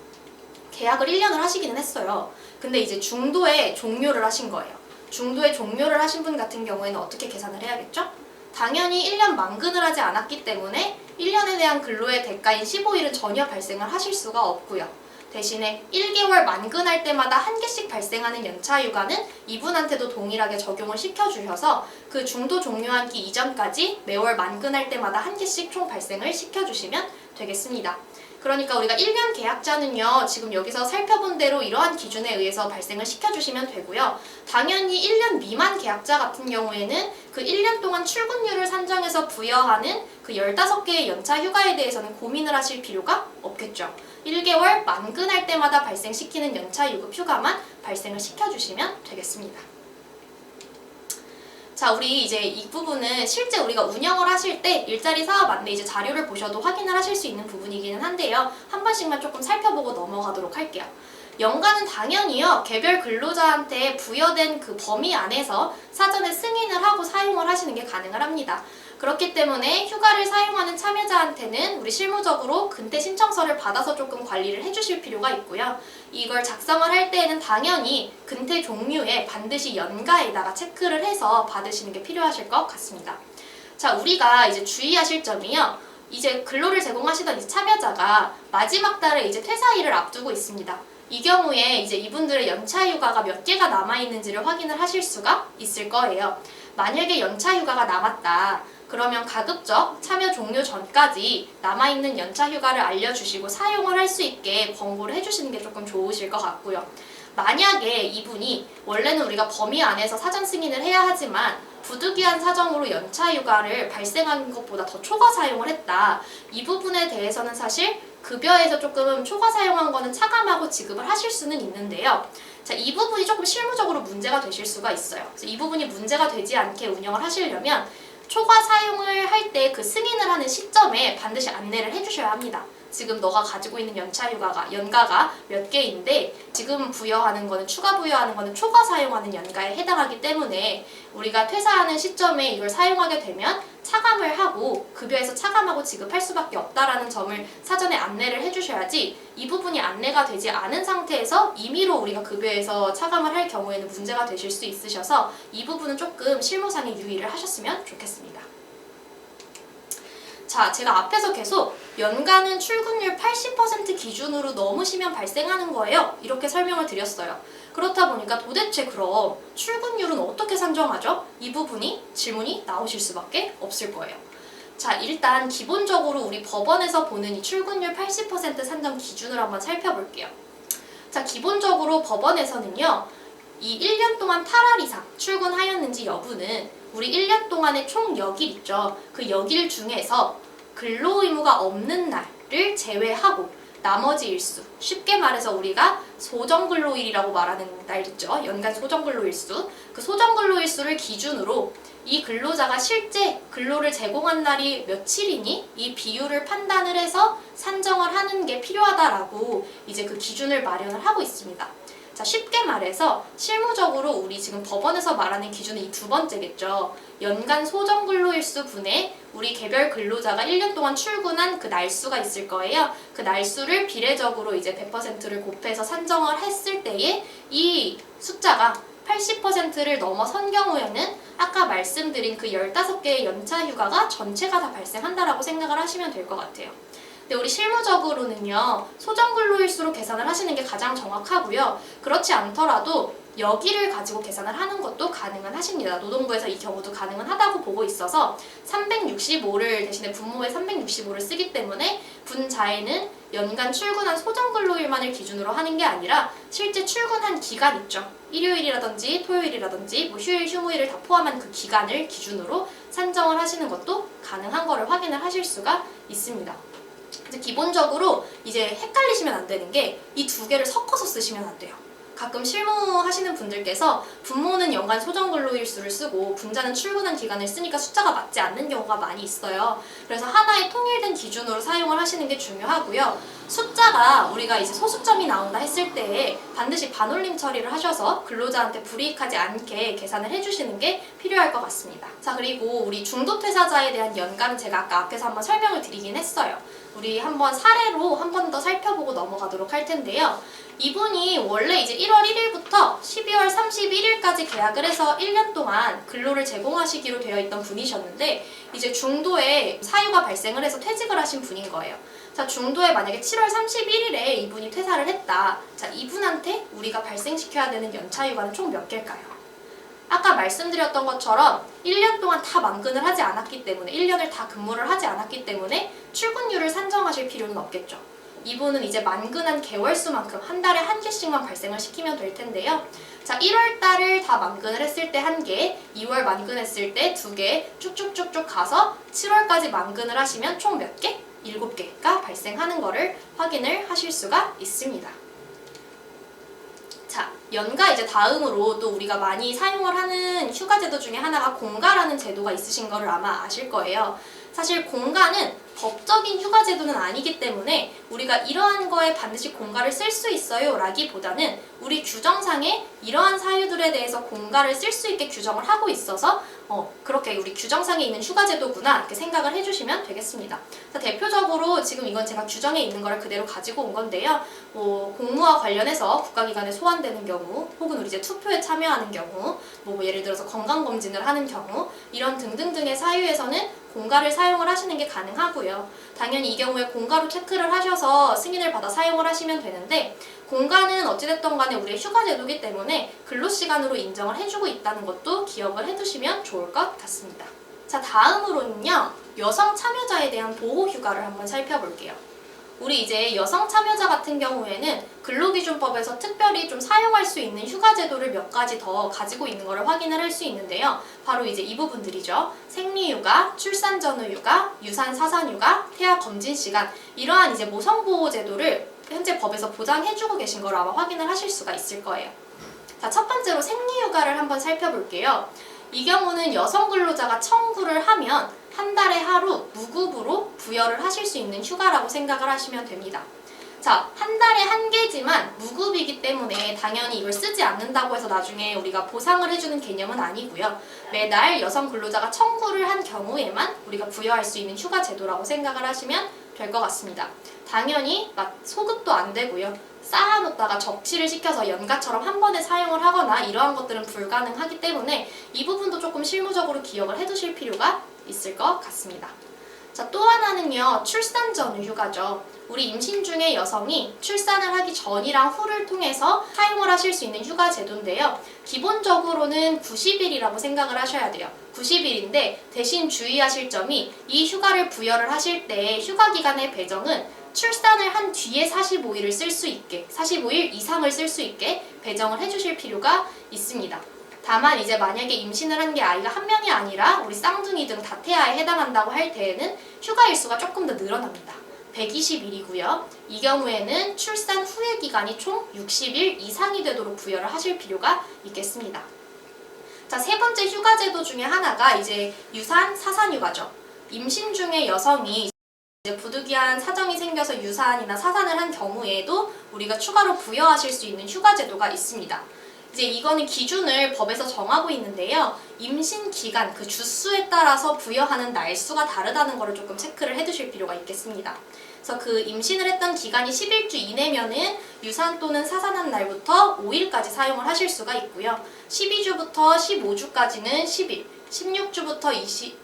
계약을 1년을 하시기는 했어요. 근데 이제 중도에 종료를 하신 거예요. 중도에 종료를 하신 분 같은 경우에는 어떻게 계산을 해야겠죠? 당연히 1년 만근을 하지 않았기 때문에 1년에 대한 근로의 대가인 15일은 전혀 발생을 하실 수가 없고요. 대신에 1개월 만근할 때마다 한 개씩 발생하는 연차휴가는 이분한테도 동일하게 적용을 시켜주셔서 그 중도 종료하기 이전까지 매월 만근할 때마다 한 개씩 총 발생을 시켜주시면 되겠습니다. 그러니까 우리가 1년 계약자는요, 지금 여기서 살펴본 대로 이러한 기준에 의해서 발생을 시켜주시면 되고요. 당연히 1년 미만 계약자 같은 경우에는 그 1년 동안 출근율을 산정해서 부여하는 그 15개의 연차 휴가에 대해서는 고민을 하실 필요가 없겠죠. 1개월 만근할 때마다 발생시키는 연차 유급 휴가만 발생을 시켜주시면 되겠습니다. 자, 우리 이제 이 부분은 실제 우리가 운영을 하실 때 일자리 사업 안내 이제 자료를 보셔도 확인을 하실 수 있는 부분이기는 한데요. 한 번씩만 조금 살펴보고 넘어가도록 할게요. 연가는 당연히요, 개별 근로자한테 부여된 그 범위 안에서 사전에 승인을 하고 사용을 하시는 게 가능을 합니다. 그렇기 때문에 휴가를 사용하는 참여자한테는 우리 실무적으로 근태 신청서를 받아서 조금 관리를 해주실 필요가 있고요. 이걸 작성을 할 때에는 당연히 근태 종류에 반드시 연가에다가 체크를 해서 받으시는 게 필요하실 것 같습니다. 자, 우리가 이제 주의하실 점이요, 이제 근로를 제공하시던 이 참여자가 마지막 달에 이제 퇴사일을 앞두고 있습니다. 이 경우에 이제 이분들의 연차 휴가가 몇 개가 남아있는지를 확인을 하실 수가 있을 거예요. 만약에 연차 휴가가 남았다, 그러면 가급적 참여 종료 전까지 남아있는 연차 휴가를 알려주시고 사용을 할 수 있게 권고를 해주시는 게 조금 좋으실 것 같고요. 만약에 이분이 원래는 우리가 범위 안에서 사전 승인을 해야 하지만 부득이한 사정으로 연차 휴가를 발생한 것보다 더 초과 사용을 했다, 이 부분에 대해서는 사실 급여에서 조금 초과 사용한 거는 차감하고 지급을 하실 수는 있는데요. 자, 이 부분이 조금 실무적으로 문제가 되실 수가 있어요. 그래서 이 부분이 문제가 되지 않게 운영을 하시려면 초과 사용을 할 때 그 승인을 하는 시점에 반드시 안내를 해주셔야 합니다. 지금 너가 가지고 있는 연가가 몇 개인데 지금 부여하는 거는 추가 부여하는 거는 초과 사용하는 연가에 해당하기 때문에 우리가 퇴사하는 시점에 이걸 사용하게 되면 차감을 하고 급여에서 차감하고 지급할 수밖에 없다라는 점을 사전에 안내를 해주셔야지 이 부분이 안내가 되지 않은 상태에서 임의로 우리가 급여에서 차감을 할 경우에는 문제가 되실 수 있으셔서 이 부분은 조금 실무상의 유의를 하셨으면 좋겠습니다. 자, 제가 앞에서 계속 연간은 출근율 80% 기준으로 넘으시면 발생하는 거예요. 이렇게 설명을 드렸어요. 그렇다 보니까 도대체 그럼 출근율은 어떻게 산정하죠? 이 부분이 질문이 나오실 수밖에 없을 거예요. 자, 일단 기본적으로 우리 법원에서 보는 이 출근율 80% 산정 기준을 한번 살펴볼게요. 자, 기본적으로 법원에서는요. 이 1년 동안 탈월 이상 출근하였는지 여부는 우리 1년 동안의 총 여길 있죠. 그 여길 중에서 근로 의무가 없는 날을 제외하고 나머지 일수, 쉽게 말해서 우리가 소정근로일이라고 말하는 날 있죠. 연간 소정근로일수. 그 소정근로일수를 기준으로 이 근로자가 실제 근로를 제공한 날이 며칠이니 이 비율을 판단을 해서 산정을 하는 게 필요하다라고 이제 그 기준을 마련을 하고 있습니다. 자, 쉽게 말해서 실무적으로 우리 지금 법원에서 말하는 기준은 이 두 번째겠죠. 연간 소정근로일수 분의 우리 개별 근로자가 1년 동안 출근한 그 날수가 있을 거예요. 그 날수를 비례적으로 이제 100%를 곱해서 산정을 했을 때에 이 숫자가 80%를 넘어선 경우에는 아까 말씀드린 그 15개의 연차 휴가가 전체가 다 발생한다라고 생각을 하시면 될 것 같아요. 근데 우리 실무적으로는요, 소정근로일수로 계산을 하시는 게 가장 정확하고요. 그렇지 않더라도 여기를 가지고 계산을 하는 것도 가능은 하십니다. 노동부에서 이 경우도 가능은 하다고 보고 있어서 365를 대신에 분모에 365를 쓰기 때문에 분자에는 연간 출근한 소정근로일만을 기준으로 하는 게 아니라 실제 출근한 기간 있죠. 일요일이라든지 토요일이라든지 뭐 휴일, 휴무일을 다 포함한 그 기간을 기준으로 산정을 하시는 것도 가능한 거를 확인을 하실 수가 있습니다. 이제 기본적으로 이제 헷갈리시면 안 되는 게 이 두 개를 섞어서 쓰시면 안 돼요. 가끔 실무하시는 분들께서 분모는 연간 소정근로일수를 쓰고 분자는 출근한 기간을 쓰니까 숫자가 맞지 않는 경우가 많이 있어요. 그래서 하나의 통일된 기준으로 사용을 하시는 게 중요하고요. 숫자가 우리가 이제 소수점이 나온다 했을 때 반드시 반올림 처리를 하셔서 근로자한테 불이익하지 않게 계산을 해주시는 게 필요할 것 같습니다. 자, 그리고 우리 중도 퇴사자에 대한 연간은 제가 아까 앞에서 한번 설명을 드리긴 했어요. 우리 한번 사례로 한 번 더 살펴보고 넘어가도록 할 텐데요. 이분이 원래 이제 1월 1일부터 12월 31일까지 계약을 해서 1년 동안 근로를 제공하시기로 되어 있던 분이셨는데 이제 중도에 사유가 발생을 해서 퇴직을 하신 분인 거예요. 자, 중도에 만약에 7월 31일에 이분이 퇴사를 했다. 자, 이분한테 우리가 발생시켜야 되는 연차휴가는 총 몇 개일까요? 아까 말씀드렸던 것처럼 1년 동안 다 만근을 하지 않았기 때문에 1년을 다 근무를 하지 않았기 때문에 출근율을 산정하실 필요는 없겠죠. 이분은 이제 만근한 개월수만큼 한 달에 한 개씩만 발생을 시키면 될 텐데요. 자, 1월 달을 다 만근을 했을 때 1개, 2월 만근했을 때 2개, 쭉쭉쭉쭉 가서 7월까지 만근을 하시면 총 몇 개? 7개가 발생하는 거를 확인을 하실 수가 있습니다. 자, 연가 이제 다음으로 또 우리가 많이 사용을 하는 휴가제도 중에 하나가 공가라는 제도가 있으신 거를 아마 아실 거예요. 사실 공가는 법적인 휴가제도는 아니기 때문에 우리가 이러한 거에 반드시 공가를 쓸 수 있어요 라기보다는 우리 규정상에 이러한 사유들에 대해서 공가를 쓸 수 있게 규정을 하고 있어서 그렇게 우리 규정상에 있는 휴가제도구나 이렇게 생각을 해주시면 되겠습니다. 자, 대표적으로 지금 이건 제가 규정에 있는 거를 그대로 가지고 온 건데요. 공무와 관련해서 국가기관에 소환되는 경우 혹은 우리 이제 투표에 참여하는 경우 뭐 예를 들어서 건강검진을 하는 경우 이런 등등등의 사유에서는 공가를 사용을 하시는 게 가능하고요. 당연히 이 경우에 공가로 체크를 하셔서 승인을 받아 사용을 하시면 되는데 공가는 어찌됐든 간에 우리의 휴가제도이기 때문에 근로시간으로 인정을 해주고 있다는 것도 기억을 해두시면 좋을 것 같습니다. 자, 다음으로는요. 여성 참여자에 대한 보호휴가를 한번 살펴볼게요. 우리 이제 여성 참여자 같은 경우에는 근로기준법에서 특별히 좀 사용할 수 있는 휴가 제도를 몇 가지 더 가지고 있는 것을 확인을 할 수 있는데요. 바로 이제 이 부분들이죠. 생리휴가, 출산 전후 휴가, 유산 사산 휴가, 태아 검진 시간, 이러한 이제 모성보호 제도를 현재 법에서 보장해주고 계신 걸 아마 확인을 하실 수가 있을 거예요. 자, 첫 번째로 생리휴가를 한번 살펴볼게요. 이 경우는 여성 근로자가 청구를 하면 한 달에 하루 무급으로 부여를 하실 수 있는 휴가라고 생각을 하시면 됩니다. 자, 한 달에 한 개지만 무급이기 때문에 당연히 이걸 쓰지 않는다고 해서 나중에 우리가 보상을 해주는 개념은 아니고요. 매달 여성 근로자가 청구를 한 경우에만 우리가 부여할 수 있는 휴가 제도라고 생각을 하시면 될 것 같습니다. 당연히 막 소급도 안 되고요. 쌓아놓다가 적치를 시켜서 연가처럼 한 번에 사용을 하거나 이러한 것들은 불가능하기 때문에 이 부분도 조금 실무적으로 기억을 해두실 필요가 있을 것 같습니다. 자, 또 하나는요, 출산 전후 휴가죠. 우리 임신 중에 여성이 출산을 하기 전이랑 후를 통해서 사용을 하실 수 있는 휴가 제도인데요. 기본적으로는 90일이라고 생각을 하셔야 돼요. 90일인데 대신 주의하실 점이 이 휴가를 부여를 하실 때 휴가 기간의 배정은 출산을 한 뒤에 45일을 쓸 수 있게, 45일 이상을 쓸 수 있게 배정을 해주실 필요가 있습니다. 다만 이제 만약에 임신을 한 게 아이가 한 명이 아니라 우리 쌍둥이 등 다태아에 해당한다고 할 때에는 휴가 일수가 조금 더 늘어납니다. 120일이고요. 이 경우에는 출산 후의 기간이 총 60일 이상이 되도록 부여를 하실 필요가 있겠습니다. 자, 세 번째 휴가 제도 중에 하나가 이제 유산 사산 휴가죠. 임신 중에 여성이 이제 부득이한 사정이 생겨서 유산이나 사산을 한 경우에도 우리가 추가로 부여하실 수 있는 휴가 제도가 있습니다. 이제 이거는 기준을 법에서 정하고 있는데요. 임신 기간, 그 주수에 따라서 부여하는 날수가 다르다는 것을 조금 체크를 해두실 필요가 있겠습니다. 그래서 그 임신을 했던 기간이 11주 이내면은 유산 또는 사산한 날부터 5일까지 사용을 하실 수가 있고요. 12주부터 15주까지는 10일, 16주부터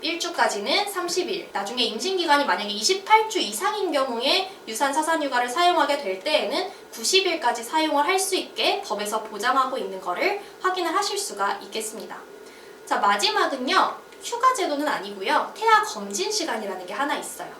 21주까지는 30일, 나중에 임신기간이 만약에 28주 이상인 경우에 유산사산휴가를 사용하게 될 때에는 90일까지 사용을 할 수 있게 법에서 보장하고 있는 것을 확인을 하실 수가 있겠습니다. 자, 마지막은요, 휴가 제도는 아니고요. 태아 검진 시간이라는 게 하나 있어요.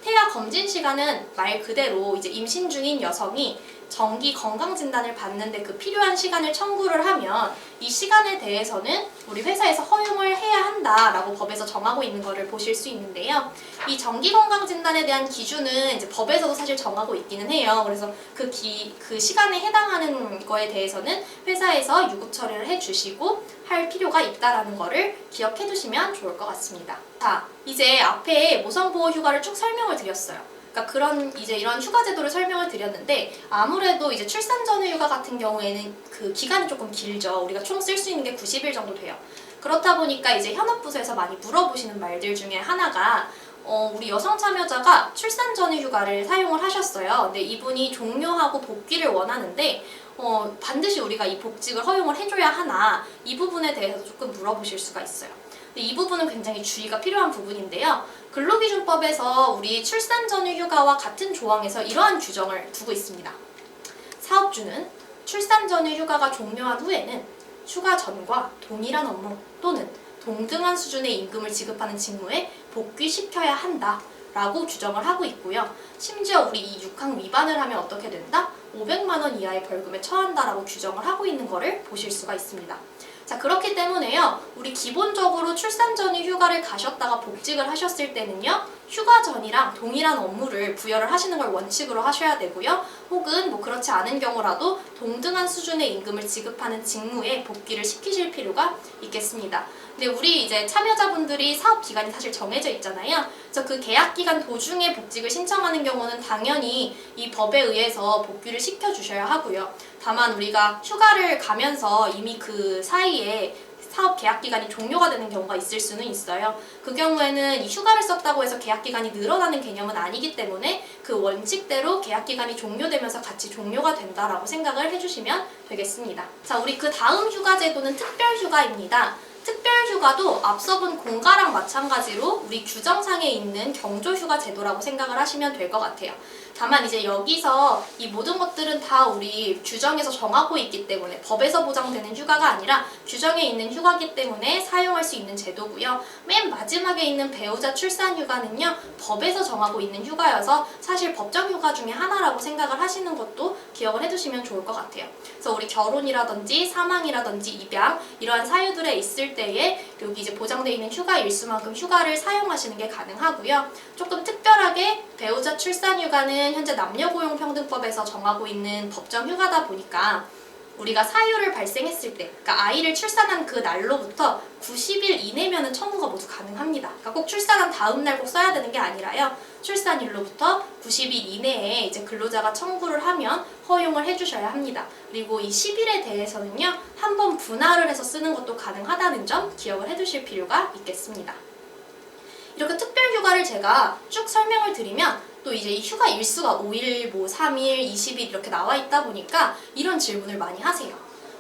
태아 검진 시간은 말 그대로 이제 임신 중인 여성이 정기 건강진단을 받는데 그 필요한 시간을 청구를 하면 이 시간에 대해서는 우리 회사에서 허용을 해야 한다라고 법에서 정하고 있는 것을 보실 수 있는데요. 이 정기 건강진단에 대한 기준은 이제 법에서도 사실 정하고 있기는 해요. 그래서 그 시간에 해당하는 거에 대해서는 회사에서 유급 처리를 해주시고 할 필요가 있다라는 거를 기억해 두시면 좋을 것 같습니다. 자, 이제 앞에 모성보호 휴가를 쭉 설명을 드렸어요. 그러니까 이런 휴가 제도를 설명을 드렸는데 아무래도 이제 출산 전후 휴가 같은 경우에는 그 기간이 조금 길죠. 우리가 총 쓸 수 있는 게 90일 정도 돼요. 그렇다 보니까 이제 현업부서에서 많이 물어보시는 말들 중에 하나가 우리 여성 참여자가 출산 전후 휴가를 사용을 하셨어요. 근데 이분이 종료하고 복귀를 원하는데 반드시 우리가 이 복직을 허용을 해줘야 하나, 이 부분에 대해서 조금 물어보실 수가 있어요. 근데 이 부분은 굉장히 주의가 필요한 부분인데요. 근로기준법에서 우리 출산 전후 휴가와 같은 조항에서 이러한 규정을 두고 있습니다. 사업주는 출산 전후 휴가가 종료한 후에는 휴가 전과 동일한 업무 또는 동등한 수준의 임금을 지급하는 직무에 복귀시켜야 한다라고 규정을 하고 있고요. 심지어 우리 이 6항 위반을 하면 어떻게 된다? 500만 원 이하의 벌금에 처한다라고 규정을 하고 있는 것을 보실 수가 있습니다. 자, 그렇기 때문에요. 우리 기본적으로 출산 전후 휴가를 가셨다가 복직을 하셨을 때는요. 휴가 전이랑 동일한 업무를 부여를 하시는 걸 원칙으로 하셔야 되고요. 혹은 뭐 그렇지 않은 경우라도 동등한 수준의 임금을 지급하는 직무에 복귀를 시키실 필요가 있겠습니다. 근데 우리 이제 참여자분들이 사업 기간이 사실 정해져 있잖아요. 그래서 그 계약 기간 도중에 복직을 신청하는 경우는 당연히 이 법에 의해서 복귀를 시켜주셔야 하고요. 다만 우리가 휴가를 가면서 이미 그 사이에 사업 계약 기간이 종료가 되는 경우가 있을 수는 있어요. 그 경우에는 이 휴가를 썼다고 해서 계약 기간이 늘어나는 개념은 아니기 때문에 그 원칙대로 계약 기간이 종료되면서 같이 종료가 된다라고 생각을 해주시면 되겠습니다. 자, 우리 그 다음 휴가 제도는 특별휴가입니다. 특별휴가도 앞서 본 공가랑 마찬가지로 우리 규정상에 있는 경조휴가 제도라고 생각을 하시면 될 것 같아요. 다만 이제 여기서 이 모든 것들은 다 우리 규정에서 정하고 있기 때문에 법에서 보장되는 휴가가 아니라 규정에 있는 휴가이기 때문에 사용할 수 있는 제도고요. 맨 마지막에 있는 배우자 출산 휴가는요, 법에서 정하고 있는 휴가여서 사실 법정 휴가 중에 하나라고 생각을 하시는 것도 기억을 해두시면 좋을 것 같아요. 그래서 우리 결혼이라든지 사망이라든지 입양 이러한 사유들에 있을 때에 여기 이제 보장되어 있는 휴가 일수만큼 휴가를 사용하시는 게 가능하고요. 조금 특별하게 배우자 출산 휴가는 현재 남녀고용평등법에서 정하고 있는 법정 휴가다 보니까 우리가 사유를 발생했을 때, 그러니까 아이를 출산한 그 날로부터 90일 이내면은 청구가 모두 가능합니다. 그러니까 꼭 출산한 다음 날 꼭 써야 되는 게 아니라요. 출산일로부터 90일 이내에 이제 근로자가 청구를 하면 허용을 해주셔야 합니다. 그리고 이 10일에 대해서는요, 한번 분할을 해서 쓰는 것도 가능하다는 점 기억을 해두실 필요가 있겠습니다. 이렇게 특별휴가를 제가 쭉 설명을 드리면 또 이제 이 휴가 일수가 5일, 3일, 20일 이렇게 나와 있다 보니까 이런 질문을 많이 하세요.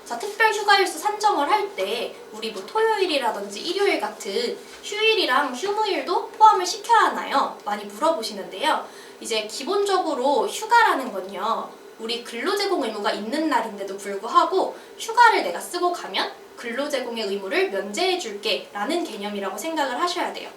자, 특별휴가 일수 산정을 할 때 우리 뭐 토요일이라든지 일요일 같은 휴일이랑 휴무일도 포함을 시켜야 하나요? 많이 물어보시는데요. 이제 기본적으로 휴가라는 건요, 우리 근로제공 의무가 있는 날인데도 불구하고 휴가를 내가 쓰고 가면 근로제공의 의무를 면제해 줄게 라는 개념이라고 생각을 하셔야 돼요.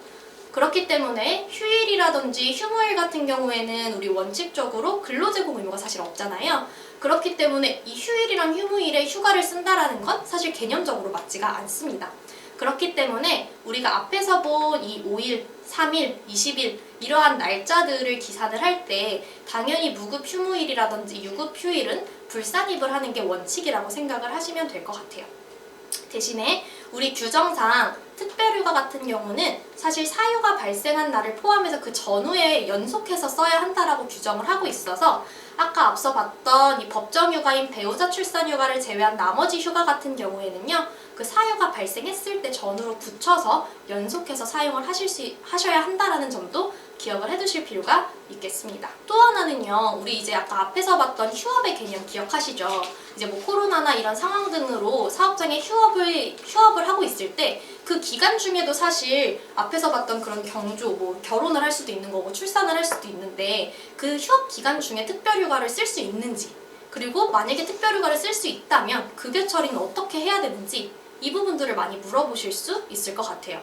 그렇기 때문에 휴일이라든지 휴무일 같은 경우에는 우리 원칙적으로 근로제공 의무가 사실 없잖아요. 그렇기 때문에 이 휴일이랑 휴무일에 휴가를 쓴다라는 건 사실 개념적으로 맞지가 않습니다. 그렇기 때문에 우리가 앞에서 본 이 5일, 3일, 20일 이러한 날짜들을 기산을 할 때 당연히 무급 휴무일이라든지 유급 휴일은 불산입을 하는 게 원칙이라고 생각을 하시면 될 것 같아요. 대신에 우리 규정상 특별휴가 같은 경우는 사실 사유가 발생한 날을 포함해서 그 전후에 연속해서 써야 한다라고 규정을 하고 있어서 아까 앞서 봤던 이 법정휴가인 배우자 출산휴가를 제외한 나머지 휴가 같은 경우에는요, 그 사유가 발생했을 때 전후로 붙여서 연속해서 사용을 하셔야 한다라는 점도 기억을 해두실 필요가 있겠습니다. 또 하나는요, 우리 이제 아까 앞에서 봤던 휴업의 개념 기억하시죠? 이제 뭐 코로나나 이런 상황 등으로 사업장에 휴업을 하고 있을 때 그 기간 중에도 사실 앞에서 봤던 그런 경조, 뭐 결혼을 할 수도 있는 거고 출산을 할 수도 있는데 그 휴업 기간 중에 특별휴가를 쓸 수 있는지, 그리고 만약에 특별휴가를 쓸 수 있다면 급여 처리는 어떻게 해야 되는지 이 부분들을 많이 물어보실 수 있을 것 같아요.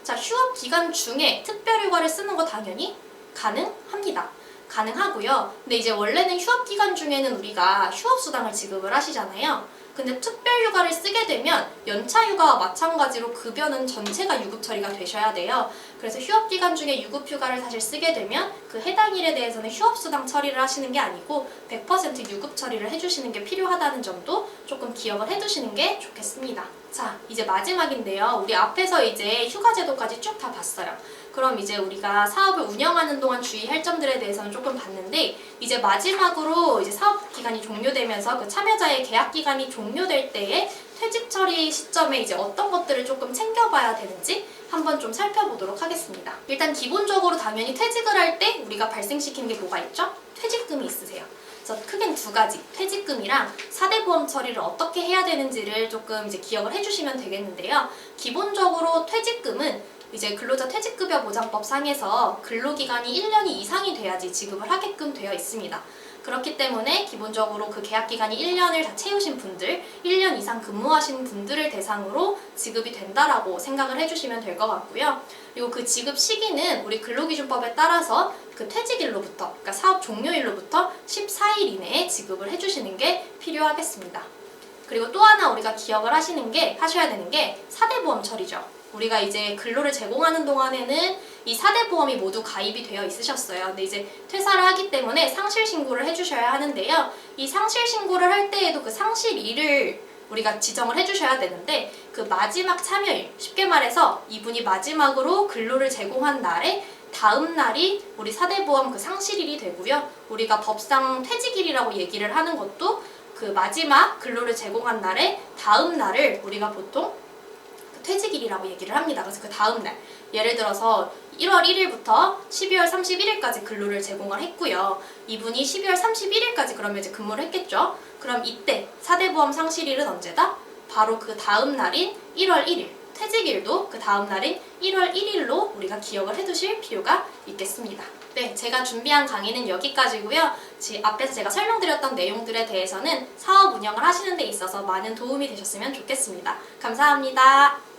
자, 휴업 기간 중에 특별휴가를 쓰는 거 당연히 가능합니다. 가능하고요. 근데 이제 원래는 휴업 기간 중에는 우리가 휴업수당을 지급을 하시잖아요. 근데 특별휴가를 쓰게 되면 연차휴가와 마찬가지로 급여는 전체가 유급 처리가 되셔야 돼요. 그래서 휴업 기간 중에 유급휴가를 사실 쓰게 되면 그 해당 일에 대해서는 휴업수당 처리를 하시는 게 아니고 100% 유급 처리를 해주시는 게 필요하다는 점도 조금 기억을 해두시는 게 좋겠습니다. 자, 이제 마지막인데요. 우리 앞에서 이제 휴가제도까지 쭉 다 봤어요. 그럼 이제 우리가 사업을 운영하는 동안 주의할 점들에 대해서는 조금 봤는데, 이제 마지막으로 이제 사업 기간이 종료되면서 그 참여자의 계약 기간이 종료될 때에 퇴직 처리 시점에 이제 어떤 것들을 조금 챙겨봐야 되는지 한번 좀 살펴보도록 하겠습니다. 일단 기본적으로 당연히 퇴직을 할 때 우리가 발생시키는 게 뭐가 있죠? 퇴직금이 있으세요. 그래서 크게는 두 가지, 퇴직금이랑 4대 보험 처리를 어떻게 해야 되는지를 조금 이제 기억을 해주시면 되겠는데요. 기본적으로 퇴직금은 이제 근로자 퇴직급여 보장법 상에서 근로기간이 1년이 이상이 돼야지 지급을 하게끔 되어 있습니다. 그렇기 때문에 기본적으로 그 계약기간이 1년을 다 채우신 분들, 1년 이상 근무하신 분들을 대상으로 지급이 된다라고 생각을 해주시면 될 것 같고요. 그리고 그 지급 시기는 우리 근로기준법에 따라서 그 퇴직일로부터, 그러니까 사업 종료일로부터 14일 이내에 지급을 해주시는 게 필요하겠습니다. 그리고 또 하나 우리가 기억을 하셔야 되는 게 4대 보험 처리죠. 우리가 이제 근로를 제공하는 동안에는 이 4대 보험이 모두 가입이 되어 있으셨어요. 근데 이제 퇴사를 하기 때문에 상실 신고를 해주셔야 하는데요. 이 상실 신고를 할 때에도 그 상실일을 우리가 지정을 해주셔야 되는데, 그 마지막 참여일, 쉽게 말해서 이분이 마지막으로 근로를 제공한 날에 다음 날이 우리 4대 보험 그 상실일이 되고요. 우리가 법상 퇴직일이라고 얘기를 하는 것도 그 마지막 근로를 제공한 날에 다음 날을 우리가 보통 퇴직일이라고 얘기를 합니다. 그래서 그 다음 날, 예를 들어서 1월 1일부터 12월 31일까지 근로를 제공을 했고요. 이분이 12월 31일까지 그러면 이제 근무를 했겠죠. 그럼 이때 4대 보험 상실일은 언제다? 바로 그 다음 날인 1월 1일. 퇴직일도 그 다음 날인 1월 1일로 우리가 기억을 해두실 필요가 있겠습니다. 네, 제가 준비한 강의는 여기까지고요. 앞에서 제가 설명드렸던 내용들에 대해서는 사업 운영을 하시는 데 있어서 많은 도움이 되셨으면 좋겠습니다. 감사합니다.